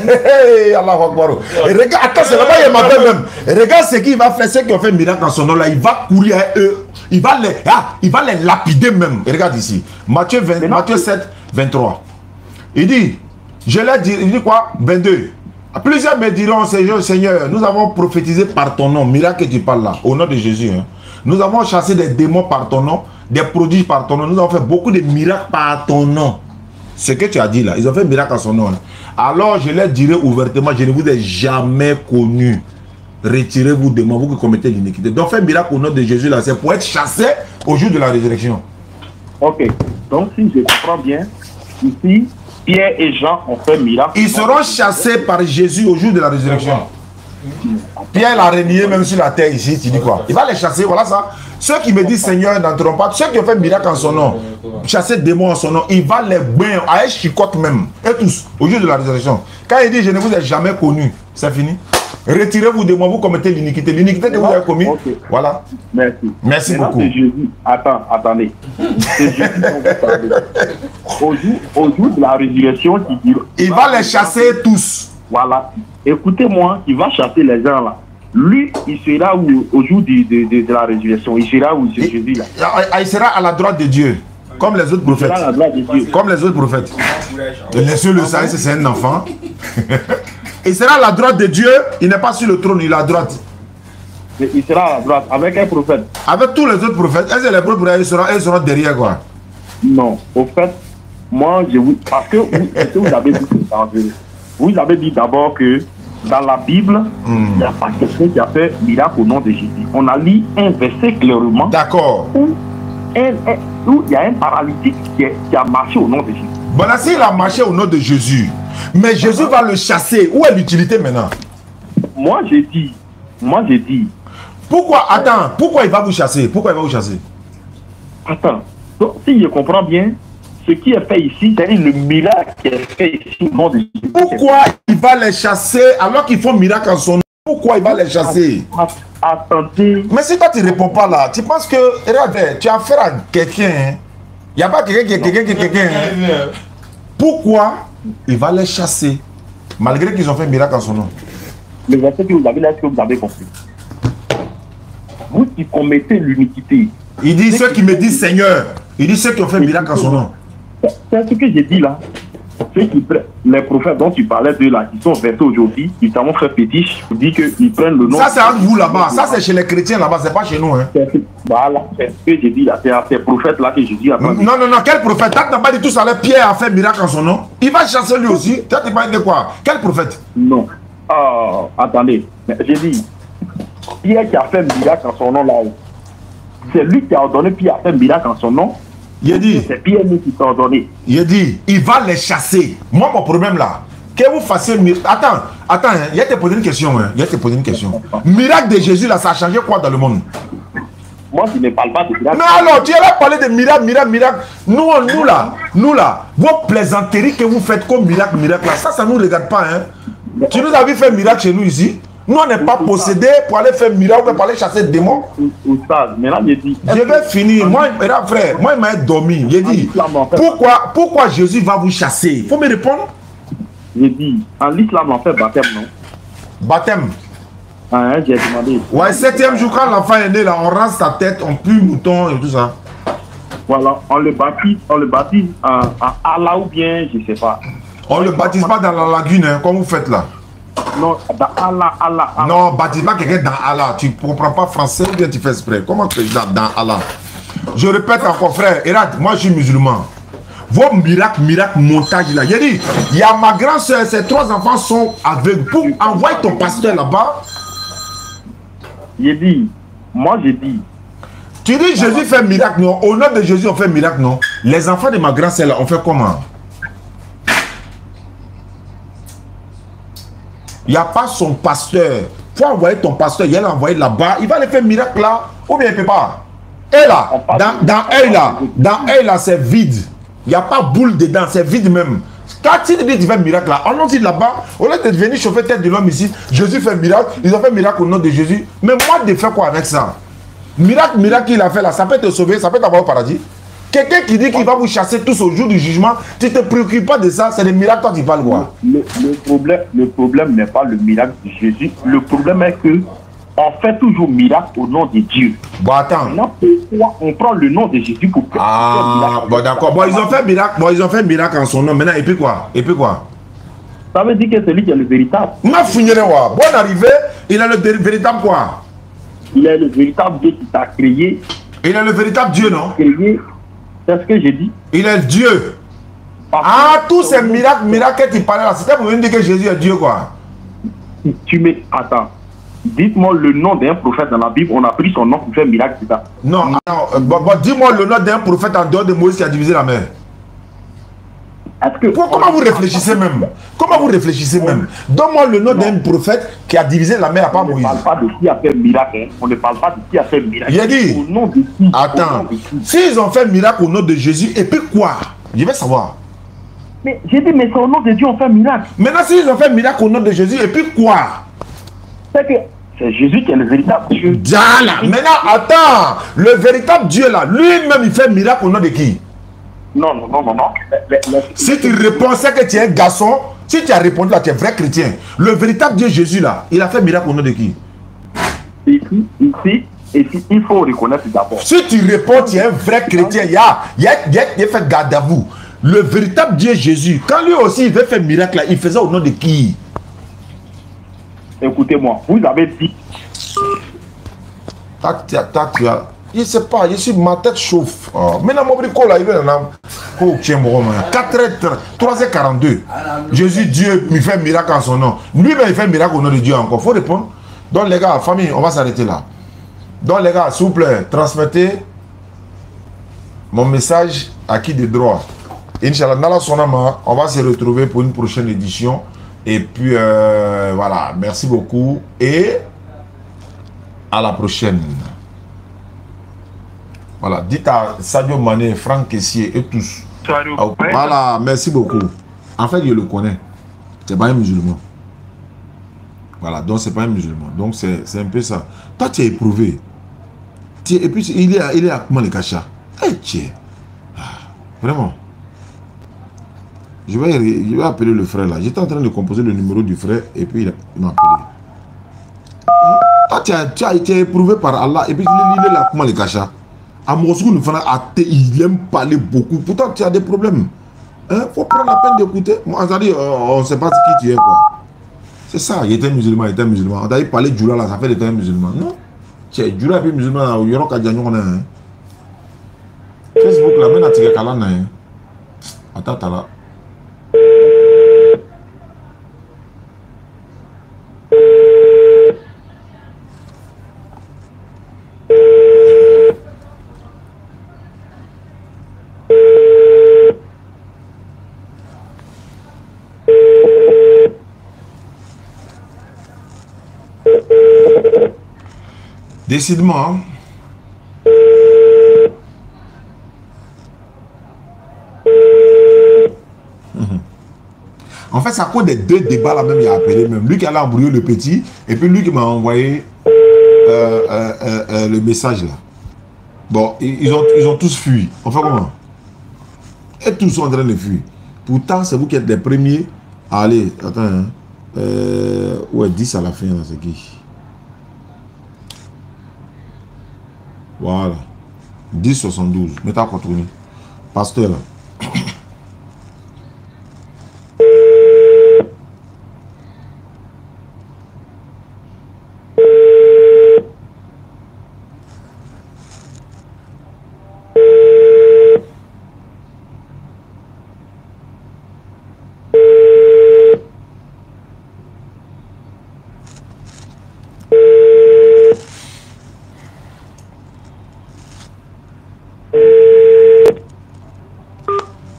Allahu Akbar. Et regarde, attends, c'est là-bas, il m'appelle même. Et regarde ce qu'il va faire. Ceux qui ont fait miracle en son nom là, il va courir à eux. Il va les lapider même. Et regarde ici. Matthieu 7, 23. Il dit, je l'ai dit, il dit quoi? 22. Plusieurs me diront, Seigneur, nous avons prophétisé par ton nom. Miracle que tu parles là, au nom de Jésus. Hein. Nous avons chassé des démons par ton nom, des prodiges par ton nom. Nous avons fait beaucoup de miracles par ton nom. Ce que tu as dit là, ils ont fait miracle à son nom. Hein. Alors je leur dirai ouvertement, je ne vous ai jamais connu. Retirez-vous de moi, vous qui commettez l'iniquité. Donc faire miracle au nom de Jésus là, c'est pour être chassé au jour de la résurrection. Ok, donc si je comprends bien, ici, Pierre et Jean ont fait miracle. Ils seront chassés par Jésus au jour de la résurrection. Pierre l'a renié même sur la terre ici, tu dis quoi? Il va les chasser, voilà ça. Ceux qui me disent Seigneur n'entreront pas, ceux qui ont fait miracle en son nom, chasser des démons en son nom, il va les baigner à un chicotte même, et tous, au jour de la résurrection. Quand il dit je ne vous ai jamais connu, c'est fini. Retirez-vous de moi, vous commettez l'iniquité. L'iniquité que vous avez commis, voilà. Merci. Merci beaucoup. Attendez. Au jour de la résurrection, il va les chasser tous. Voilà. Écoutez-moi, il va chasser les gens là. Lui, il sera où au jour de la résurrection? Il sera où, Jésus là? Il sera à la droite de Dieu. Comme les autres prophètes. Comme les autres prophètes. Les cieux le savent, c'est un enfant. Il sera à la droite de Dieu. Il n'est pas sur le trône, il est à la droite. Mais il sera à la droite avec un prophète. Avec tous les autres prophètes. Est-ce que les prophètes seront derrière quoi? Non. Au fait, moi je vous. Parce que vous avez dit, vous avez dit d'abord que dans la Bible, il n'y a pas quelqu'un qui a fait miracle au nom de Jésus. On a lu un verset clairement. D'accord. Où il y a un paralytique qui a marché au nom de Jésus. Bon, là, s'il a marché au nom de Jésus, mais Jésus va le chasser. Où est l'utilité maintenant? Moi, j'ai dit. Pourquoi? Attends, pourquoi il va vous chasser? Pourquoi il va vous chasser? Attends, donc, si je comprends bien, ce qui est fait ici, c'est le miracle qui est fait ici au nom de Jésus. Pourquoi il va les chasser alors qu'ils font miracle en son nom? Pourquoi il va les chasser? Attendez. Mais si toi tu ne réponds pas là, tu penses que, regarde, tu as affaire à quelqu'un. Il n'y a pas quelqu'un qui est quelqu'un. Pourquoi il va les chasser malgré qu'ils ont fait miracle en son nom? Le verset que vous avez là, est-ce que vous avez compris? Vous qui commettez l'iniquité. Il dit ceux qui me disent Seigneur. Il dit ceux qui ont fait miracle en son nom. C'est ce que j'ai dit là. Les prophètes dont tu parlais de là, qui sont versés aujourd'hui, ils t'ont fait fétiche, ils disent qu'ils prennent le nom. Ça, c'est entre vous là-bas. Ça, c'est chez les chrétiens là-bas. C'est pas chez nous. Hein. Voilà, c'est ce que j'ai dit là. C'est à ces prophètes-là que Jésus a parlé. Non, quel prophète? Tu n'as pas dit tout ça. Pierre a fait miracle en son nom. Il va chasser lui aussi. Tu n'as pas dit quoi? Quel prophète? Non. Attendez. J'ai dit, Pierre qui a fait miracle en son nom là. C'est lui qui a ordonné Pierre a fait miracle en son nom. Il a dit. C'est Pierre qui t'a ordonné. Il a dit, il va les chasser. Moi, mon problème là, que vous fassiez miracle. Attends, hein, il a te posé une question. Miracle de Jésus là, ça a changé quoi dans le monde? Moi, je ne parle pas de miracle. Mais alors, tu allais parler de miracle. Nous là, vos plaisanteries que vous faites comme miracle là, ça ne nous regarde pas. Hein. Tu nous as vu faire miracle chez nous ici. Nous, on n'est pas possédés pour aller faire miracle, pour aller chasser des démons. Je vais finir. Moi, frère, moi, il m'a dormi. J'ai dit, pourquoi Jésus va vous chasser? Il faut me répondre. J'ai dit, en l'islam, on fait baptême, non? Baptême. J'ai demandé. Ouais, 7e jour, quand l'enfant est né, là, on rase sa tête, on pue mouton et tout ça. Voilà, on le baptise en Allah ou bien, je ne sais pas. On ne le baptise pas dans la lagune, hein, comme vous faites là. Non, dans Allah. Non, baptise pas quelqu'un dans Allah. Tu ne comprends pas français ou bien tu fais exprès. Comment tu fais ça dans Allah? Je répète encore, frère, Erat, moi je suis musulman. Vos miracles, montage là. J'ai dit, il y a ma grande soeur, ses 3 enfants sont aveugles. Pour envoyer ton pasteur là-bas. J'ai dit, tu dis Jésus fait miracle, non? Au nom de Jésus, on fait miracle, non? Les enfants de ma grande soeur là, on fait comment? Il n'y a pas son pasteur. Il faut envoyer ton pasteur, il va l'envoyer là-bas. Il va aller faire miracle là. Ou bien il ne peut pas. Et là, dans eux là, c'est vide. Il n'y a pas boule dedans, c'est vide même. Quand tu dis que tu fais miracle là, on dit là-bas, au lieu de venir chauffer tête de l'homme ici, Jésus fait miracle, ils ont fait miracle au nom de Jésus. Mais moi, de faire quoi avec ça? Miracle qu'il a fait là, ça peut te sauver, ça peut t'avoir au paradis. Quelqu'un qui dit qu'il va vous chasser tous au jour du jugement, tu ne te préoccupes pas de ça, c'est des miracles, toi tu parles quoi? Le problème n'est pas le miracle de Jésus. Le problème est que on fait toujours miracle au nom de Dieu. Bon, attends. Maintenant, pourquoi on prend le nom de Jésus pour faire miracle? Bon, d'accord. Bon, ils ont fait miracle en son nom. Maintenant, et puis quoi? Ça veut dire que c'est lui qui est le véritable. Ma finiré, bonne arrivée, il a le véritable quoi? Il est le véritable Dieu qui t'a créé. Il est le véritable Dieu, non? C'est ce que j'ai dit. Il est Dieu. Tous ces miracles que tu parlais là, c'était pour me dire que Jésus est Dieu, quoi. Attends. Dites-moi le nom d'un prophète dans la Bible, on a pris son nom pour faire miracle, c'est ça? Non, dis-moi le nom d'un prophète en dehors de Moïse qui a divisé la mer. Comment vous réfléchissez même? Donne-moi le nom d'un prophète qui a divisé la mer à part Moïse. On ne parle pas de qui a fait miracle. On ne parle pas de qui a fait miracle. Il a dit, attends, s'ils ont fait miracle au nom de Jésus, et puis quoi? Je vais savoir. Mais j'ai dit, mais c'est au nom de Dieu on fait miracle. Maintenant, s'ils ont fait miracle au nom de Jésus, et puis quoi? C'est que c'est Jésus qui est le véritable Dieu. Maintenant, attends, le véritable Dieu là, lui-même il fait miracle au nom de qui? Non. Si tu réponds, c'est que tu es un garçon. Si tu as répondu là, tu es vrai chrétien. Le véritable Dieu Jésus là, il a fait miracle au nom de qui? Ici, il faut reconnaître d'abord. Si tu réponds, tu es un vrai chrétien. Il a fait garde à vous. Le véritable Dieu Jésus, quand lui aussi il veut faire miracle là, il faisait au nom de qui? Écoutez-moi, vous avez dit. Je ne sais pas, ma tête chauffe. Maintenant, mon bricot là, il est là. 4h, 3h42. Jésus, Dieu, il fait miracle en son nom. Lui-même, il fait miracle au nom de Dieu encore. Il faut répondre. Donc, les gars, famille, on va s'arrêter là. Donc, les gars, s'il vous plaît, transmettez mon message à qui de droit. Inch'Allah, dans la sonama, on va se retrouver pour une prochaine édition. Et puis, voilà, merci beaucoup. Et à la prochaine. Voilà, dites à Sadio Mané, Franck Kessier et tous. Voilà, merci beaucoup. En fait, je le connais. C'est pas un musulman. Voilà, donc c'est pas un musulman. Donc c'est un peu ça. Toi, tu es éprouvé. Et puis, il est à comment les cachats. Vraiment. Je vais appeler le frère là. J'étais en train de composer le numéro du frère et puis il m'a appelé. Toi, tu as été éprouvé par Allah et puis il est là comment les cachats. À Moscou, il aime parler beaucoup. Pourtant, tu as des problèmes. faut prendre la peine d'écouter. Moi, on ne sait pas qui tu es, quoi. C'est ça, il était musulman, il était musulman. On a parlé de Djoula, là, ça fait des temps musulman. Non. C'est Djoula et puis musulman, il y aura qu'à dire qu'on a. Facebook, là, même à tirer Kalana. Attends, là. Décidément. En fait, c'est à cause des deux débats là même, il a appelé même. Lui qui allait embrouiller le petit, et puis lui qui m'a envoyé le message là. Bon, ils ont tous fui. Enfin, comment? Et tous sont en train de fuir. Pourtant, c'est vous qui êtes les premiers à aller. Attends, hein. Ouais, 10 à la fin, là, c'est qui? Voilà. 10,72. Mettez à contourner. Pasteur là.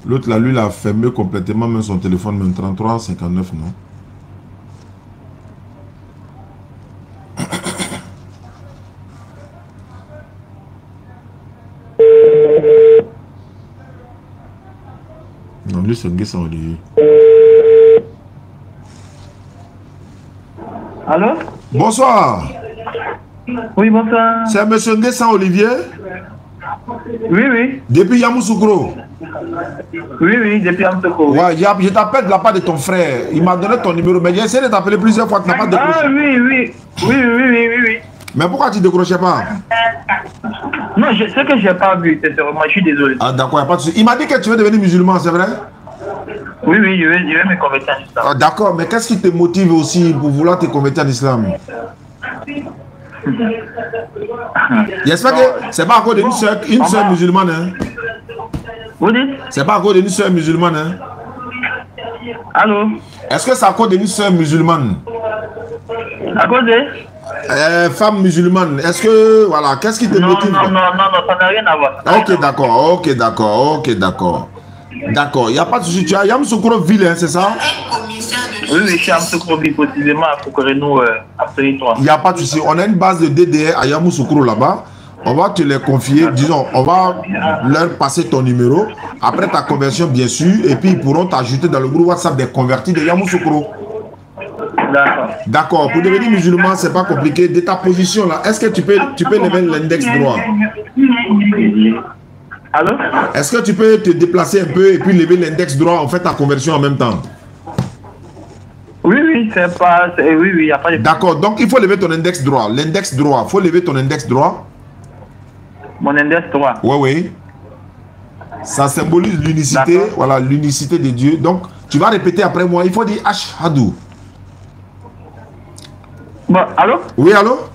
L'autre là, lui, il a fermé complètement même son téléphone, même 33,59, non? Non, lui, c'est Nguessan Olivier. Allô? Bonsoir. Oui, bonsoir. C'est M. Nguessan Olivier? Oui, oui. Depuis Yamoussoukro? Oui, depuis Yamoussoukro. Ouais, je t'appelle de la part de ton frère. Il m'a donné ton numéro, mais j'ai essayé de t'appeler plusieurs fois, tu n'as pas décroché. Ah oui. Mais pourquoi tu ne décrochais pas? Non, c'est que je n'ai pas vu, sincèrement, je suis désolé. Ah d'accord, il n'y a pas de souci. Il m'a dit que tu veux devenir musulman, c'est vrai? Oui, je vais me convertir en islam. Ah, d'accord, mais qu'est-ce qui te motive aussi pour vouloir te convertir en islam? J'espère que c'est pas à cause d'une seule musulmane, hein? Vous dites? C'est pas à cause d'une seule musulmane, hein? Allô? Est-ce que c'est à cause d'une seule musulmane? À cause de? Femme musulmane. Est-ce que, voilà, qu'est-ce qui te motive? Non, ça n'a rien à voir. Ok, d'accord. D'accord, il n'y a pas de souci. Tu as Yamoussoukro ville, hein, c'est ça? Oui, je suis à Yamoussoukro ville, précisément à Foucault-Renou, à territoire. Il n'y a pas de souci. On a une base de DDR à Yamoussoukro là-bas. On va te les confier, disons, on va leur passer ton numéro, après ta conversion bien sûr, et puis ils pourront t'ajouter dans le groupe WhatsApp des convertis de Yamoussoukro. D'accord. D'accord, pour devenir musulman, c'est pas compliqué. De ta position là, est-ce que tu peux lever l'index droit? Allô? Est-ce que tu peux te déplacer un peu et puis lever l'index droit, en fait ta conversion en même temps? Oui, c'est pas... Oui, il n'y a pas de... D'accord, donc il faut lever ton index droit. L'index droit, il faut lever ton index droit. Mon index droit. Oui. Ça symbolise l'unicité, voilà, l'unicité de Dieu. Donc, tu vas répéter après moi. Il faut dire Ashhadu. Bon, allô? Oui, allô?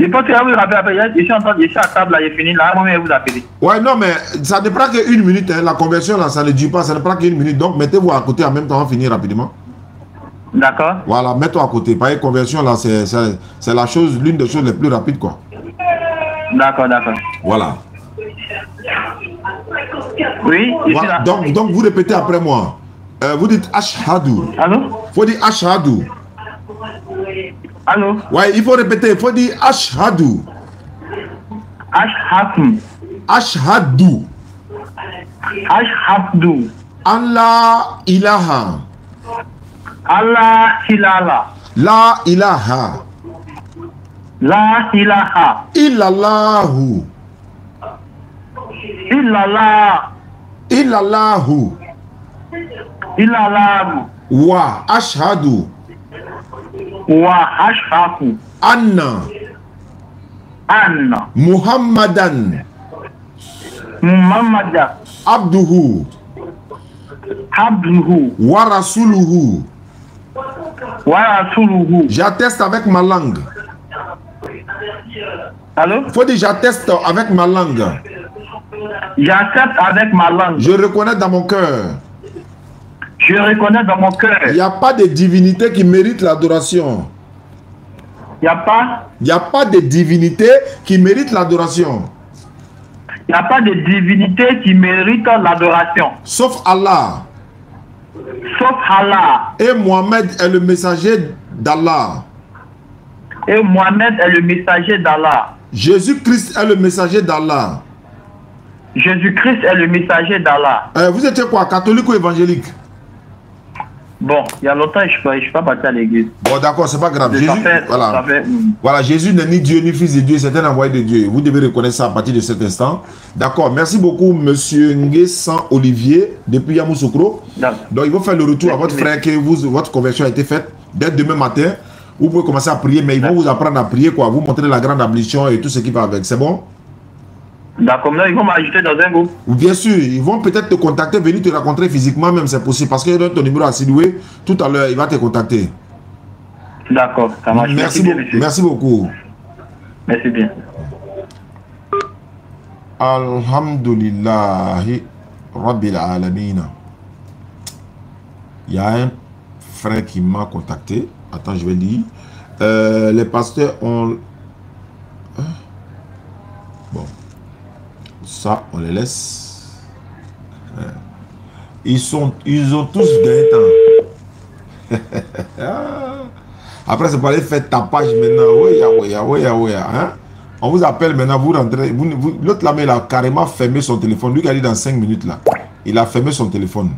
Il faut que vous rappelez après. Je suis à table, là, j'ai fini. Là, moi, je vais vous appeler. Ouais, non, mais ça ne prend qu'une minute. Hein. La conversion, là, ça ne dure pas. Ça ne prend qu'une minute. Donc, mettez-vous à côté en même temps. On va finir rapidement. D'accord. Voilà, mets-toi à côté. Par conversion, là, c'est la chose, l'une des choses les plus rapides, quoi. D'accord. Voilà. Oui, je suis là. Donc, vous répétez après moi. Vous dites Ashhadu. Allô? Faut dire Ashhadu. Allô? Ouais, il faut répéter. Il faut dire Ashhadu. Ashhadu. Allah ilaha. La ilaha. Illallahu. Wa ashhadu. Anna. Muhammadan. Abduhu. Abduhu. Wa rasuluhu. Wa rasuluhu. J'atteste avec ma langue. Allô? Faut dire j'atteste avec ma langue. J'accepte avec ma langue. Je reconnais dans mon cœur. Je reconnais dans mon cœur. Il n'y a pas de divinité qui mérite l'adoration. Il n'y a pas? Il n'y a pas de divinité qui mérite l'adoration. Il n'y a pas de divinité qui mérite l'adoration. Sauf Allah. Sauf Allah. Et Mohammed est le messager d'Allah. Et Mohammed est le messager d'Allah. Jésus-Christ est le messager d'Allah. Jésus-Christ est le messager d'Allah. Vous étiez quoi, catholique ou évangélique? Bon, il y a longtemps, je ne suis pas parti à l'église. Bon, d'accord, c'est pas grave. Jésus, voilà. Voilà, Jésus n'est ni Dieu ni fils de Dieu, c'est un envoyé de Dieu. Vous devez reconnaître ça à partir de cet instant. D'accord, merci beaucoup, monsieur Nguessan Olivier, depuis Yamoussoukro. Donc, il va faire le retour à votre frère que votre conversion a été faite. Dès demain matin, vous pouvez commencer à prier, mais ils vont vous apprendre à prier, quoi. Vous montrer la grande ablution et tout ce qui va avec. C'est bon? D'accord, là, ils vont m'ajouter dans un groupe. Bien sûr, ils vont peut-être te contacter, venir te rencontrer physiquement même, c'est possible. Parce que ton numéro à Sidoué, tout à l'heure, il va te contacter. D'accord, ça marche. Merci beaucoup. Merci bien. Alhamdulillahi Rabbil Alamina. Il y a un frère qui m'a contacté. Attends, je vais lire. Les pasteurs ont... Bon. Ça, on les laisse. Ils ont tous gagné temps. Après, c'est pour aller faire tapage maintenant. Hein? On vous appelle maintenant, vous rentrez. L'autre là, il a carrément fermé son téléphone. Lui, il a dit dans 5 minutes là. Il a fermé son téléphone.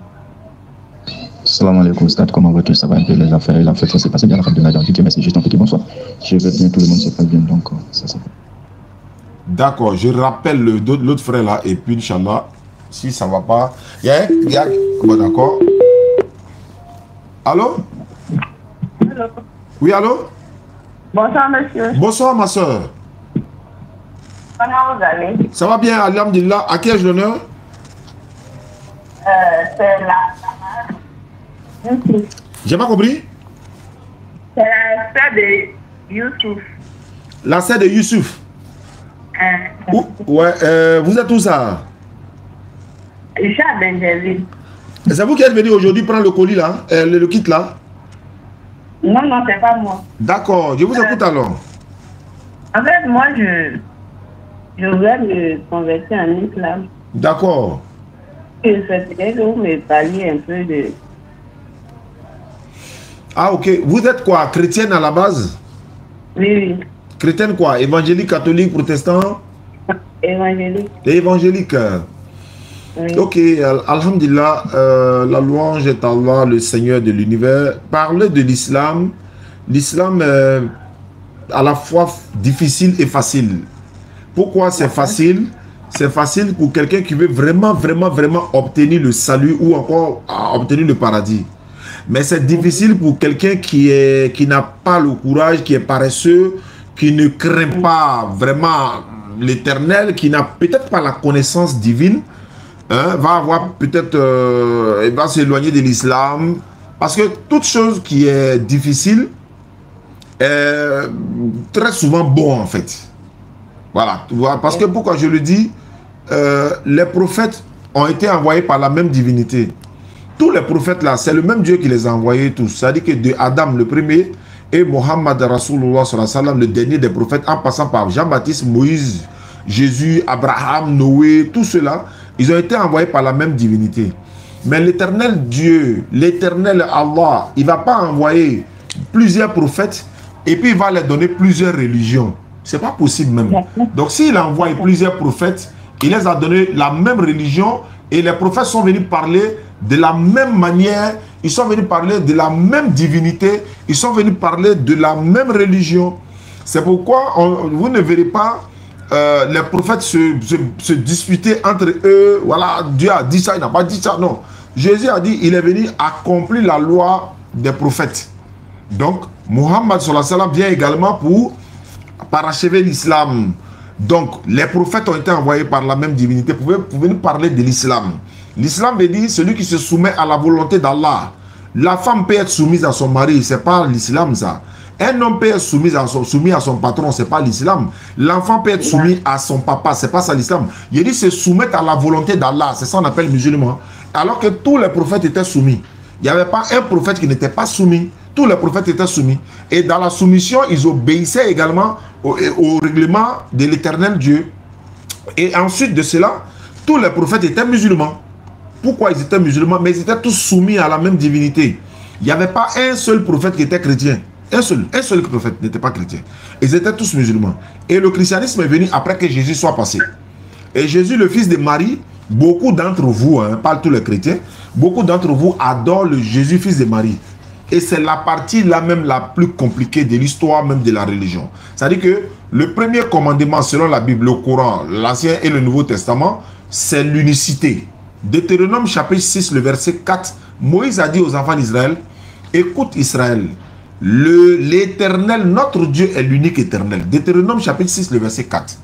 Salam alaikum, Stade, comment vas-tu? Ça va un peu les affaires, la fête, ça s'est passé bien, la fête de la dernière. Merci, juste un petit bonsoir. Je vais bien, tout le monde se passe bien, donc ça va. D'accord, je rappelle l'autre frère là, et puis Inch'Allah, si ça va pas. Bon, d'accord. Allô? Allô? Oui, allô? Bonsoir, monsieur. Bonsoir, ma soeur. Comment vous allez? Ça va bien, alhamdulillah. À qui ai-je l'honneur? C'est la... J'ai pas compris? C'est la sœur de Youssouf. La sœur de Youssouf? Ouais, vous êtes où ça? Je suis à Benjerville. C'est vous qui êtes venu aujourd'hui prendre le colis là, le kit là? Non, non, c'est pas moi. D'accord, je vous écoute alors. En fait, moi, je voulais me convertir en islam. D'accord. Et c'est que vous me parliez un peu de... Ah, ok. Vous êtes quoi? Chrétienne à la base? Oui, oui. Chrétienne quoi? Évangélique, catholique, protestant? Évangélique. Évangélique. Oui. Ok, alhamdulillah, la louange est Allah, le Seigneur de l'univers. Parler de l'islam, l'islam est à la fois difficile et facile. Pourquoi c'est facile? C'est facile pour quelqu'un qui veut vraiment obtenir le salut ou encore obtenir le paradis. Mais c'est difficile pour quelqu'un qui n'a pas le courage, qui est paresseux, qui ne craint pas vraiment l'éternel, qui n'a peut-être pas la connaissance divine, hein, va avoir peut-être, il va s'éloigner de l'islam. Parce que toute chose qui est difficile est très souvent bon en fait. Voilà. Parce que pourquoi je le dis, les prophètes ont été envoyés par la même divinité. Tous les prophètes là, c'est le même Dieu qui les a envoyés tous. C'est-à-dire que de Adam le premier et Mohammed Rasulullah sallallahu alayhi wa sallam, le dernier des prophètes, en passant par Jean-Baptiste, Moïse, Jésus, Abraham, Noé, tout cela, ils ont été envoyés par la même divinité. Mais l'éternel Dieu, l'éternel Allah, il ne va pas envoyer plusieurs prophètes et puis il va leur donner plusieurs religions. Ce n'est pas possible même. Donc s'il envoie plusieurs prophètes, il les a donné la même religion et les prophètes sont venus parler de la même manière, ils sont venus parler de la même divinité, ils sont venus parler de la même religion. C'est pourquoi vous ne verrez pas les prophètes se disputer entre eux. Voilà, Dieu a dit ça, il n'a pas dit ça. Non, Jésus a dit, il est venu accomplir la loi des prophètes. Donc, Mohammed sallallahu alayhi wa sallam vient également pour parachever l'islam. Donc, les prophètes ont été envoyés par la même divinité. Vous pouvez nous parler de l'islam. L'islam veut dire celui qui se soumet à la volonté d'Allah. La femme peut être soumise à son mari, c'est pas l'islam ça. Un homme peut être soumis à son patron, c'est pas l'islam. L'enfant peut être soumis à son papa, c'est pas ça l'islam. Il dit se soumettre à la volonté d'Allah, c'est ça qu'on appelle musulman. Alors que tous les prophètes étaient soumis. Il n'y avait pas un prophète qui n'était pas soumis. Tous les prophètes étaient soumis. Et dans la soumission, ils obéissaient également au règlement de l'éternel Dieu. Et ensuite de cela, tous les prophètes étaient musulmans. Pourquoi ils étaient musulmans? Mais ils étaient tous soumis à la même divinité. Il n'y avait pas un seul prophète qui était chrétien. Un seul prophète n'était pas chrétien. Ils étaient tous musulmans. Et le christianisme est venu après que Jésus soit passé. Et Jésus, le fils de Marie, beaucoup d'entre vous, pas tous les chrétiens, beaucoup d'entre vous adorent le Jésus, fils de Marie. Et c'est la partie là même la plus compliquée de l'histoire même de la religion. C'est-à-dire que le premier commandement selon la Bible, le Coran, l'Ancien et le Nouveau Testament, c'est l'unicité. Deutéronome chapitre 6, le verset 4, Moïse a dit aux enfants d'Israël, écoute Israël, l'éternel, notre Dieu est l'unique éternel. Deutéronome chapitre 6, le verset 4.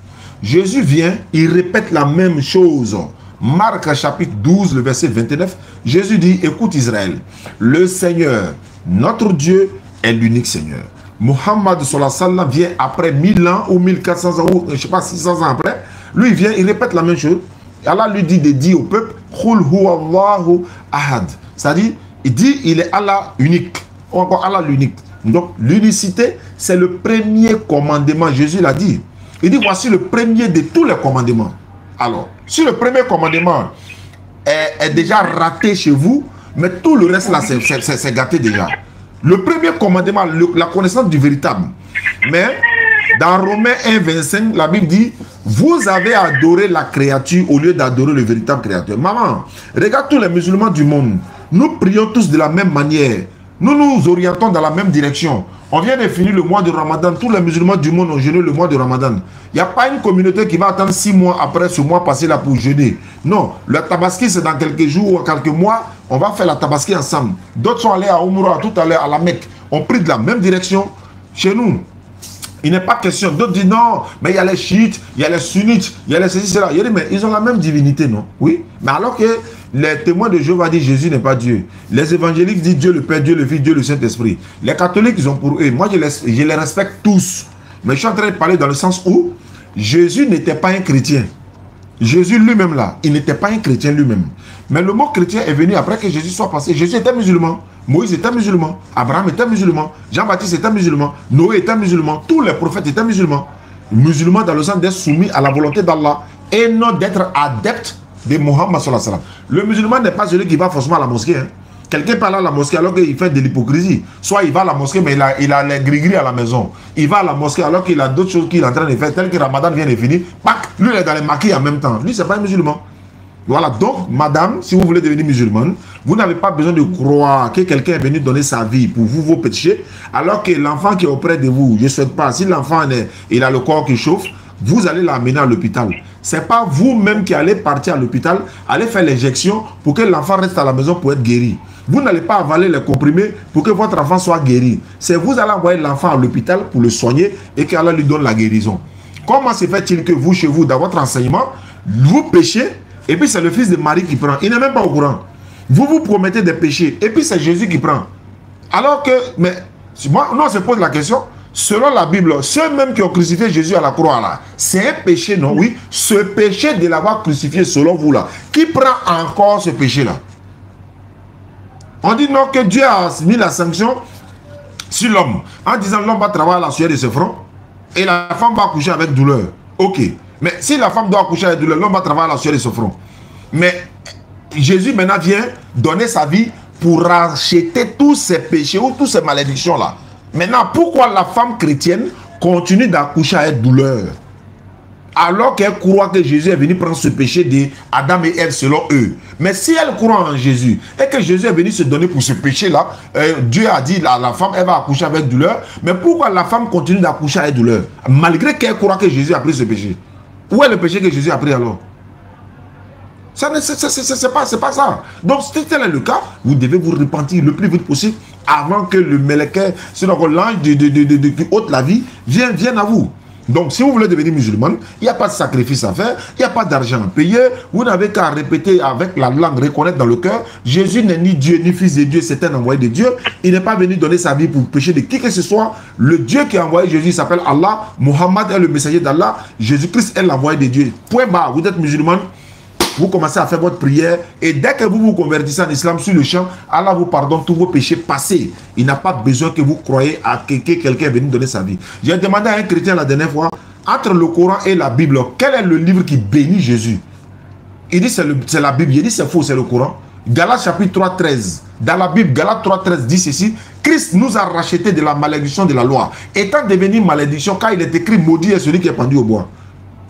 Jésus vient, il répète la même chose. Marc chapitre 12, le verset 29, Jésus dit, écoute Israël, le Seigneur, notre Dieu est l'unique Seigneur. Muhammad sallallahu alayhi wa sallam vient après 1000 ans ou 1400 ans, ou je ne sais pas 600 ans après, lui il vient, il répète la même chose. Allah lui dit de dire au peuple, Qul huwa Allahu ahad. C'est-à-dire, il dit, il est Allah unique, ou encore Allah l'unique. Donc l'unicité, c'est le premier commandement, Jésus l'a dit. Il dit, voici le premier de tous les commandements. Alors, si le premier commandement est déjà raté chez vous, mais tout le reste là, c'est gâté déjà. Le premier commandement, la connaissance du véritable. Mais dans Romains 1, 25, la Bible dit, vous avez adoré la créature au lieu d'adorer le véritable créateur. Maman, regarde tous les musulmans du monde. Nous prions tous de la même manière. Nous nous orientons dans la même direction. On vient de finir le mois de Ramadan. Tous les musulmans du monde ont jeûné le mois de Ramadan. Il n'y a pas une communauté qui va attendre 6 mois après ce mois passé là pour jeûner. Non, le tabaski c'est dans quelques jours ou quelques mois. On va faire la tabaski ensemble. D'autres sont allés à Umrah, tout à l'heure à la Mecque. On prie de la même direction. Chez nous, il n'est pas question. D'autres disent non, mais il y a les chiites, il y a les sunnites, il y a les ceci, cela. Il dit, mais ils ont la même divinité, non? Oui. Mais alors que les témoins de Jéhovah disent Jésus n'est pas Dieu. Les évangéliques disent Dieu le Père, Dieu le Fils, Dieu le Saint-Esprit. Les catholiques, ils ont pour eux. Moi, je les respecte tous. Mais je suis en train de parler dans le sens où Jésus n'était pas un chrétien. Jésus lui-même là, il n'était pas un chrétien lui-même. Mais le mot chrétien est venu après que Jésus soit passé. Jésus était musulman. Moïse était musulman. Abraham était musulman. Jean-Baptiste était musulman. Noé était musulman. Tous les prophètes étaient musulmans. Musulmans dans le sens d'être soumis à la volonté d'Allah et non d'être adepte de Muhammad sallallahu alayhi wa sallam. Le musulman n'est pas celui qui va forcément à la mosquée. Hein. Quelqu'un parle à la mosquée alors qu'il fait de l'hypocrisie. Soit il va à la mosquée mais il a les gris-gris à la maison. Il va à la mosquée alors qu'il a d'autres choses qu'il est en train de faire, tel que Ramadan vient de finir. Pac, lui il est dans les maquis en même temps. Lui c'est pas un musulman. Voilà, donc madame, si vous voulez devenir musulmane, vous n'avez pas besoin de croire que quelqu'un est venu donner sa vie pour vous, vos péchés, alors que l'enfant qui est auprès de vous, je ne souhaite pas, si l'enfant il a le corps qui chauffe, vous allez l'amener à l'hôpital. Ce n'est pas vous-même qui allez partir à l'hôpital, aller faire l'injection pour que l'enfant reste à la maison pour être guéri. Vous n'allez pas avaler les comprimés pour que votre enfant soit guéri. C'est vous allez envoyer l'enfant à l'hôpital pour le soigner et qu'Allah lui donne la guérison. Comment se fait-il que vous, chez vous, dans votre enseignement, vous péchez et puis c'est le fils de Marie qui prend? Il n'est même pas au courant. Vous vous promettez des péchés et puis c'est Jésus qui prend. Alors que, mais, moi, on se pose la question, selon la Bible, ceux même qui ont crucifié Jésus à la croix là, c'est un péché, non? Oui, ce péché de l'avoir crucifié selon vous là, qui prend encore ce péché là? On dit non que Dieu a mis la sanction sur l'homme en disant l'homme va travailler à la sueur de ses fronts et la femme va accoucher avec douleur. Ok. Mais si la femme doit accoucher avec douleur, l'homme va travailler à la sueur de ses fronts. Mais Jésus maintenant vient donner sa vie pour racheter tous ces péchés ou toutes ces malédictions là. Maintenant, pourquoi la femme chrétienne continue d'accoucher avec douleur alors qu'elle croit que Jésus est venu prendre ce péché d'Adam et Ève selon eux? Mais si elle croit en Jésus et que Jésus est venu se donner pour ce péché-là, Dieu a dit la femme, elle va accoucher avec douleur. Mais pourquoi la femme continue d'accoucher avec douleur malgré qu'elle croit que Jésus a pris ce péché? Où est le péché que Jésus a pris alors? C'est pas ça. Donc, si tel est le cas, vous devez vous repentir le plus vite possible avant que le Meleke, sinon l'ange qui ôte la vie, vienne à vous. Donc, si vous voulez devenir musulman, il n'y a pas de sacrifice à faire, il n'y a pas d'argent à payer. Vous n'avez qu'à répéter avec la langue, reconnaître dans le cœur, Jésus n'est ni Dieu, ni fils de Dieu, c'est un envoyé de Dieu. Il n'est pas venu donner sa vie pour pécher de qui que ce soit. Le Dieu qui a envoyé Jésus s'appelle Allah. Muhammad est le messager d'Allah. Jésus-Christ est l'envoyé de Dieu. Point barre, vous êtes musulman. Vous commencez à faire votre prière et dès que vous vous convertissez en islam sur le champ, Allah vous pardonne tous vos péchés passés. Il n'a pas besoin que vous croyez à que quelqu'un est venu donner sa vie. J'ai demandé à un chrétien la dernière fois, entre le Coran et la Bible, quel est le livre qui bénit Jésus? Il dit c'est la Bible. Il dit c'est faux, c'est le Coran. Galates chapitre 3, 13. Dans la Bible, Galates 3, 13 dit ceci: Christ nous a racheté de la malédiction de la loi. Étant devenu malédiction, car il est écrit maudit est celui qui est pendu au bois.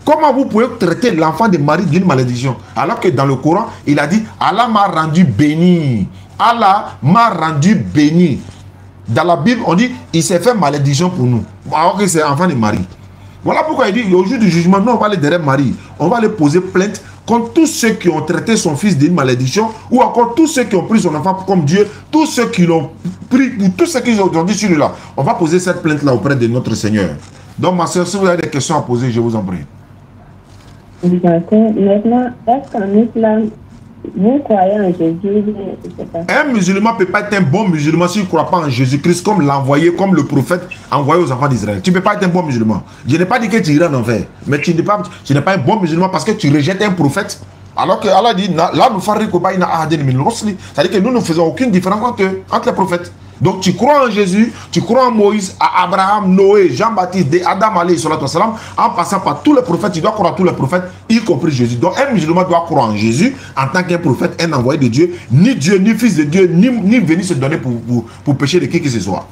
Comment vous pouvez traiter l'enfant de Marie d'une malédiction? Alors que dans le Coran, il a dit Allah m'a rendu béni. Allah m'a rendu béni. Dans la Bible, on dit il s'est fait malédiction pour nous. Alors que c'est l'enfant de Marie. Voilà pourquoi il dit au jour du jugement, nous on va aller derrière Marie. On va aller poser plainte contre tous ceux qui ont traité son fils d'une malédiction, ou encore tous ceux qui ont pris son enfant comme Dieu, tous ceux qui l'ont pris, ou tous ceux qui ont dit sur lui là. On va poser cette plainte là auprès de notre Seigneur. Donc ma soeur, si vous avez des questions à poser, je vous en prie. D'accord. Maintenant, est-ce qu'en islam, vous croyez en Jésus? Un musulman ne peut pas être un bon musulman s'il ne croit pas en Jésus-Christ comme l'envoyé, comme le prophète envoyé aux enfants d'Israël. Tu ne peux pas être un bon musulman. Je n'ai pas dit que tu iras en enfer, mais tu n'es pas un bon musulman parce que tu rejettes un prophète. Alors que Allah dit, là nous c'est-à-dire que nous ne faisons aucune différence entre les prophètes. Donc tu crois en Jésus, tu crois en Moïse, à Abraham, Noé, Jean-Baptiste, Adam, en passant par tous les prophètes, tu dois croire à tous les prophètes, y compris Jésus. Donc un musulman doit croire en Jésus en tant qu'un prophète, un envoyé de Dieu, ni Dieu, ni fils de Dieu, ni venir se donner pour pécher de qui que ce soit.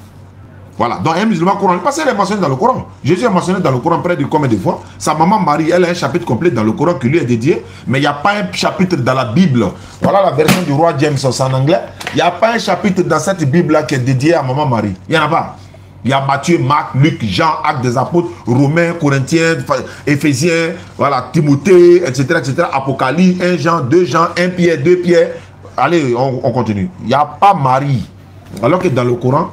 Voilà, donc un musulman courant, parce qu'elle est mentionnée dans le Coran. Jésus est mentionné dans le Coran près de combien de fois? Sa maman Marie, elle a un chapitre complet dans le Coran qui lui est dédié, mais il n'y a pas un chapitre dans la Bible. Voilà la version du roi James, c'est en anglais. Il n'y a pas un chapitre dans cette Bible-là qui est dédié à maman Marie. Il n'y en a pas. Il y a Matthieu, Marc, Luc, Jean, Actes des Apôtres, Romains, Corinthiens, Éphésiens, voilà, Timothée, etc., etc., Apocalypse, 1 Jean, 2 Jean, 1 Pierre, 2 Pierre. Allez, on continue. Il n'y a pas Marie. Alors que dans le Coran,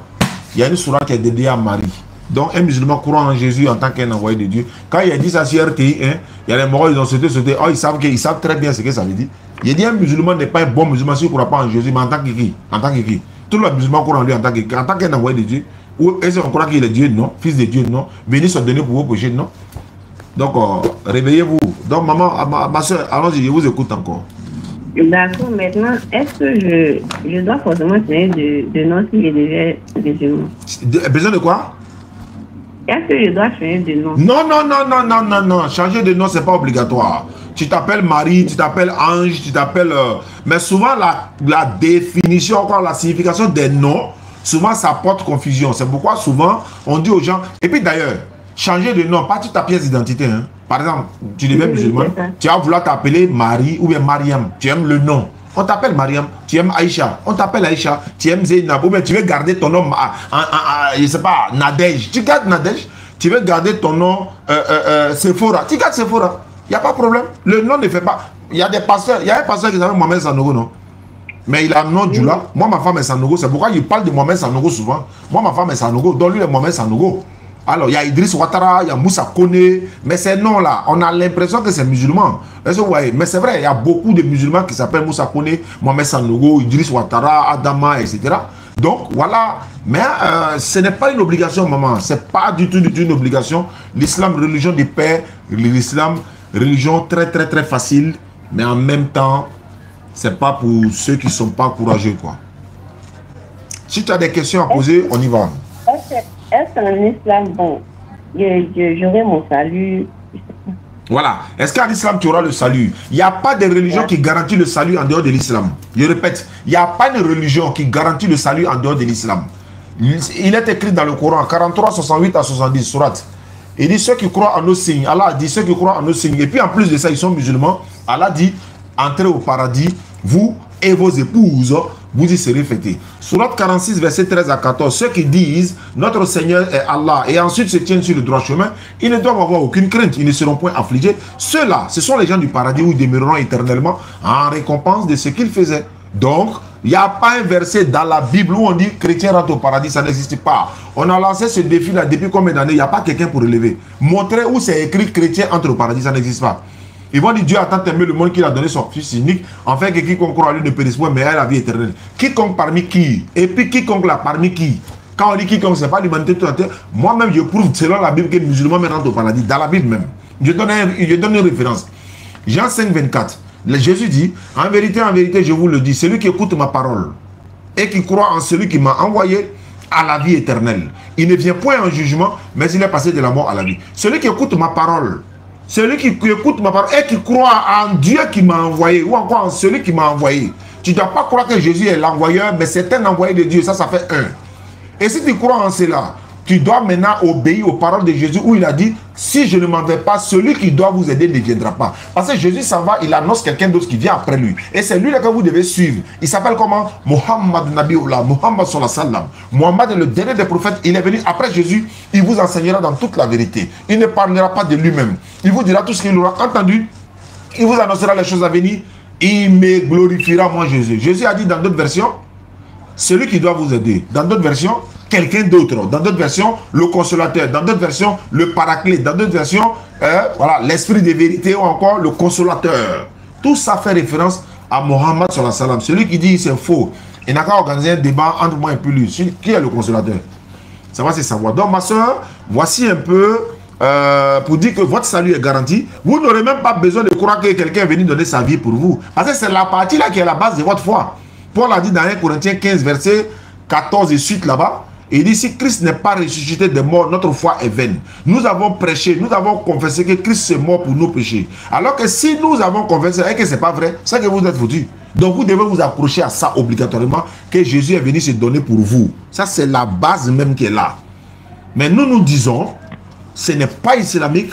il y a une sourate qui est dédiée à Marie. Donc un musulman croit en Jésus en tant qu'un envoyé de Dieu. Quand il a dit ça sur RTI, il y a les moraux, ils ont sauté. Oh, ils savent très bien ce que ça veut dire. Il a dit un musulman n'est pas un bon musulman s'il ne croit pas en Jésus, mais en tant que qui? En tant que qui? Tous les musulmans croient en lui en tant qu'un envoyé de Dieu. Ou est-ce qu'on croit qu'il est Dieu? Non. Fils de Dieu? Non. Venez se donner pour vos péchés? Non. Donc réveillez-vous. Donc maman, ma soeur, allons-y, je vous écoute encore. D'accord, maintenant, est-ce que je dois forcément changer de nom si je deviens musulman? Besoin de quoi? Est-ce que je dois changer de nom? Non. Changer de nom, c'est pas obligatoire. Tu t'appelles Marie, tu t'appelles Ange, tu t'appelles... Mais souvent, la définition, encore la signification des noms, souvent, ça porte confusion. C'est pourquoi, souvent, on dit aux gens... Et puis, d'ailleurs, changer de nom, pas toute ta pièce d'identité, hein. Par exemple, tu deviens musulman, tu vas vouloir t'appeler Marie ou bien Mariam, tu aimes le nom. On t'appelle Mariam, tu aimes Aïcha, on t'appelle Aïcha, tu aimes Zainab, ou bien tu veux garder ton nom, je sais pas, Nadège, tu gardes Nadège, tu veux garder ton nom Sephora, tu gardes Sephora, il n'y a pas de problème. Le nom ne fait pas. Il y a des pasteurs, il y a un pasteur qui s'appelle Mohamed Sanogo, non? Mais il a un nom du là. Moi, ma femme est Sanogo, c'est pourquoi il parle de Mohamed Sanogo souvent. Moi, ma femme est Sanogo, donc lui, il est Mohamed Sanogo. Alors, il y a Idriss Ouattara, il y a Moussa Kone, mais ces noms-là, on a l'impression que c'est musulman. Est-ce que vous voyez? Mais c'est vrai, il y a beaucoup de musulmans qui s'appellent Moussa Kone, Mohamed Sanogo, Idriss Ouattara, Adama, etc. Donc, voilà. Mais ce n'est pas une obligation, maman. Ce n'est pas du tout une obligation. L'islam, religion de paix, l'islam, religion très, très, très facile, mais en même temps, ce n'est pas pour ceux qui ne sont pas courageux, quoi. Si tu as des questions à poser, on y va. Est-ce qu'en islam, bon, j'aurai mon salut? Voilà. Est-ce qu'en islam, tu auras le salut? Il n'y a pas de religion qui garantit le salut en dehors de l'islam. Je répète, il n'y a pas de religion qui garantit le salut en dehors de l'islam. Il est écrit dans le Coran, 43, 68 à 70, sourate. Il dit ceux qui croient en nos signes. Allah dit ceux qui croient en nos signes. Et puis en plus de ça, ils sont musulmans. Allah dit, entrez au paradis, vous et vos épouses, vous y serez fêtés. Sourate 46, verset 13 à 14. Ceux qui disent notre Seigneur est Allah et ensuite se tiennent sur le droit chemin, ils ne doivent avoir aucune crainte, ils ne seront point affligés. Ceux-là, ce sont les gens du paradis où ils demeureront éternellement en récompense de ce qu'ils faisaient. Donc, Il n'y a pas un verset dans la Bible où on dit chrétien rentre au paradis, ça n'existe pas. On a lancé ce défi-là depuis combien d'années? Il n'y a pas quelqu'un pour relever. Montrer où c'est écrit chrétien entre au paradis, ça n'existe pas. Ils vont dire Dieu a tant aimé le monde qu'il a donné son fils unique, afin que quiconque croit à lui ne périsse point, mais ait la vie éternelle. Quiconque parmi qui? Et puis quiconque là parmi qui? Quand on dit quiconque, ce n'est pas l'humanité tout entière. Moi-même, je prouve selon la Bible que les musulmans rentrent au paradis, dans la Bible même. Je donne une référence. Jean 5, 24. Jésus dit, en vérité, je vous le dis, celui qui écoute ma parole et qui croit en celui qui m'a envoyé a la vie éternelle. Il ne vient point en jugement, mais il est passé de la mort à la vie. Celui qui écoute ma parole, celui qui écoute ma parole et qui croit en Dieu qui m'a envoyé, ou encore en celui qui m'a envoyé. Tu ne dois pas croire que Jésus est l'envoyeur, mais c'est un envoyé de Dieu, ça fait un. Et si tu crois en cela, tu dois maintenant obéir aux paroles de Jésus où il a dit, si je ne m'en vais pas, celui qui doit vous aider ne viendra pas. Parce que Jésus s'en va, il annonce quelqu'un d'autre qui vient après lui. Et c'est lui là que vous devez suivre. Il s'appelle comment? Muhammad Nabiullah, Muhammad sallallahu alayhi wa sallam. Muhammad est le dernier des prophètes, il est venu après Jésus, il vous enseignera dans toute la vérité. Il ne parlera pas de lui-même. Il vous dira tout ce qu'il aura entendu. Il vous annoncera les choses à venir. Il me glorifiera, moi Jésus. Jésus a dit dans d'autres versions, celui qui doit vous aider. Dans d'autres versions, quelqu'un d'autre. Dans d'autres versions, le consolateur. Dans d'autres versions, le paraclet. Dans d'autres versions, voilà, l'esprit de vérité ou encore le consolateur. Tout ça fait référence à Mohammed sallallahu alayhi wa sallam. Celui qui dit c'est faux, il n'a qu'à organiser un débat entre moi et puis lui. Qui est le consolateur? Ça va se savoir. Donc ma soeur, voici un peu pour dire que votre salut est garanti. Vous n'aurez même pas besoin de croire que quelqu'un est venu donner sa vie pour vous. Parce que c'est la partie là qui est la base de votre foi. Paul a dit dans 1 Corinthiens 15, verset 14 et suite là-bas, il dit si Christ n'est pas ressuscité des morts, notre foi est vaine. Nous avons prêché, nous avons confessé que Christ est mort pour nos péchés. Alors que si nous avons confessé et que ce n'est pas vrai, c'est que vous êtes foutus. Donc vous devez vous accrocher à ça obligatoirement, que Jésus est venu se donner pour vous. Ça c'est la base même qui est là. Mais nous disons, ce n'est pas islamique,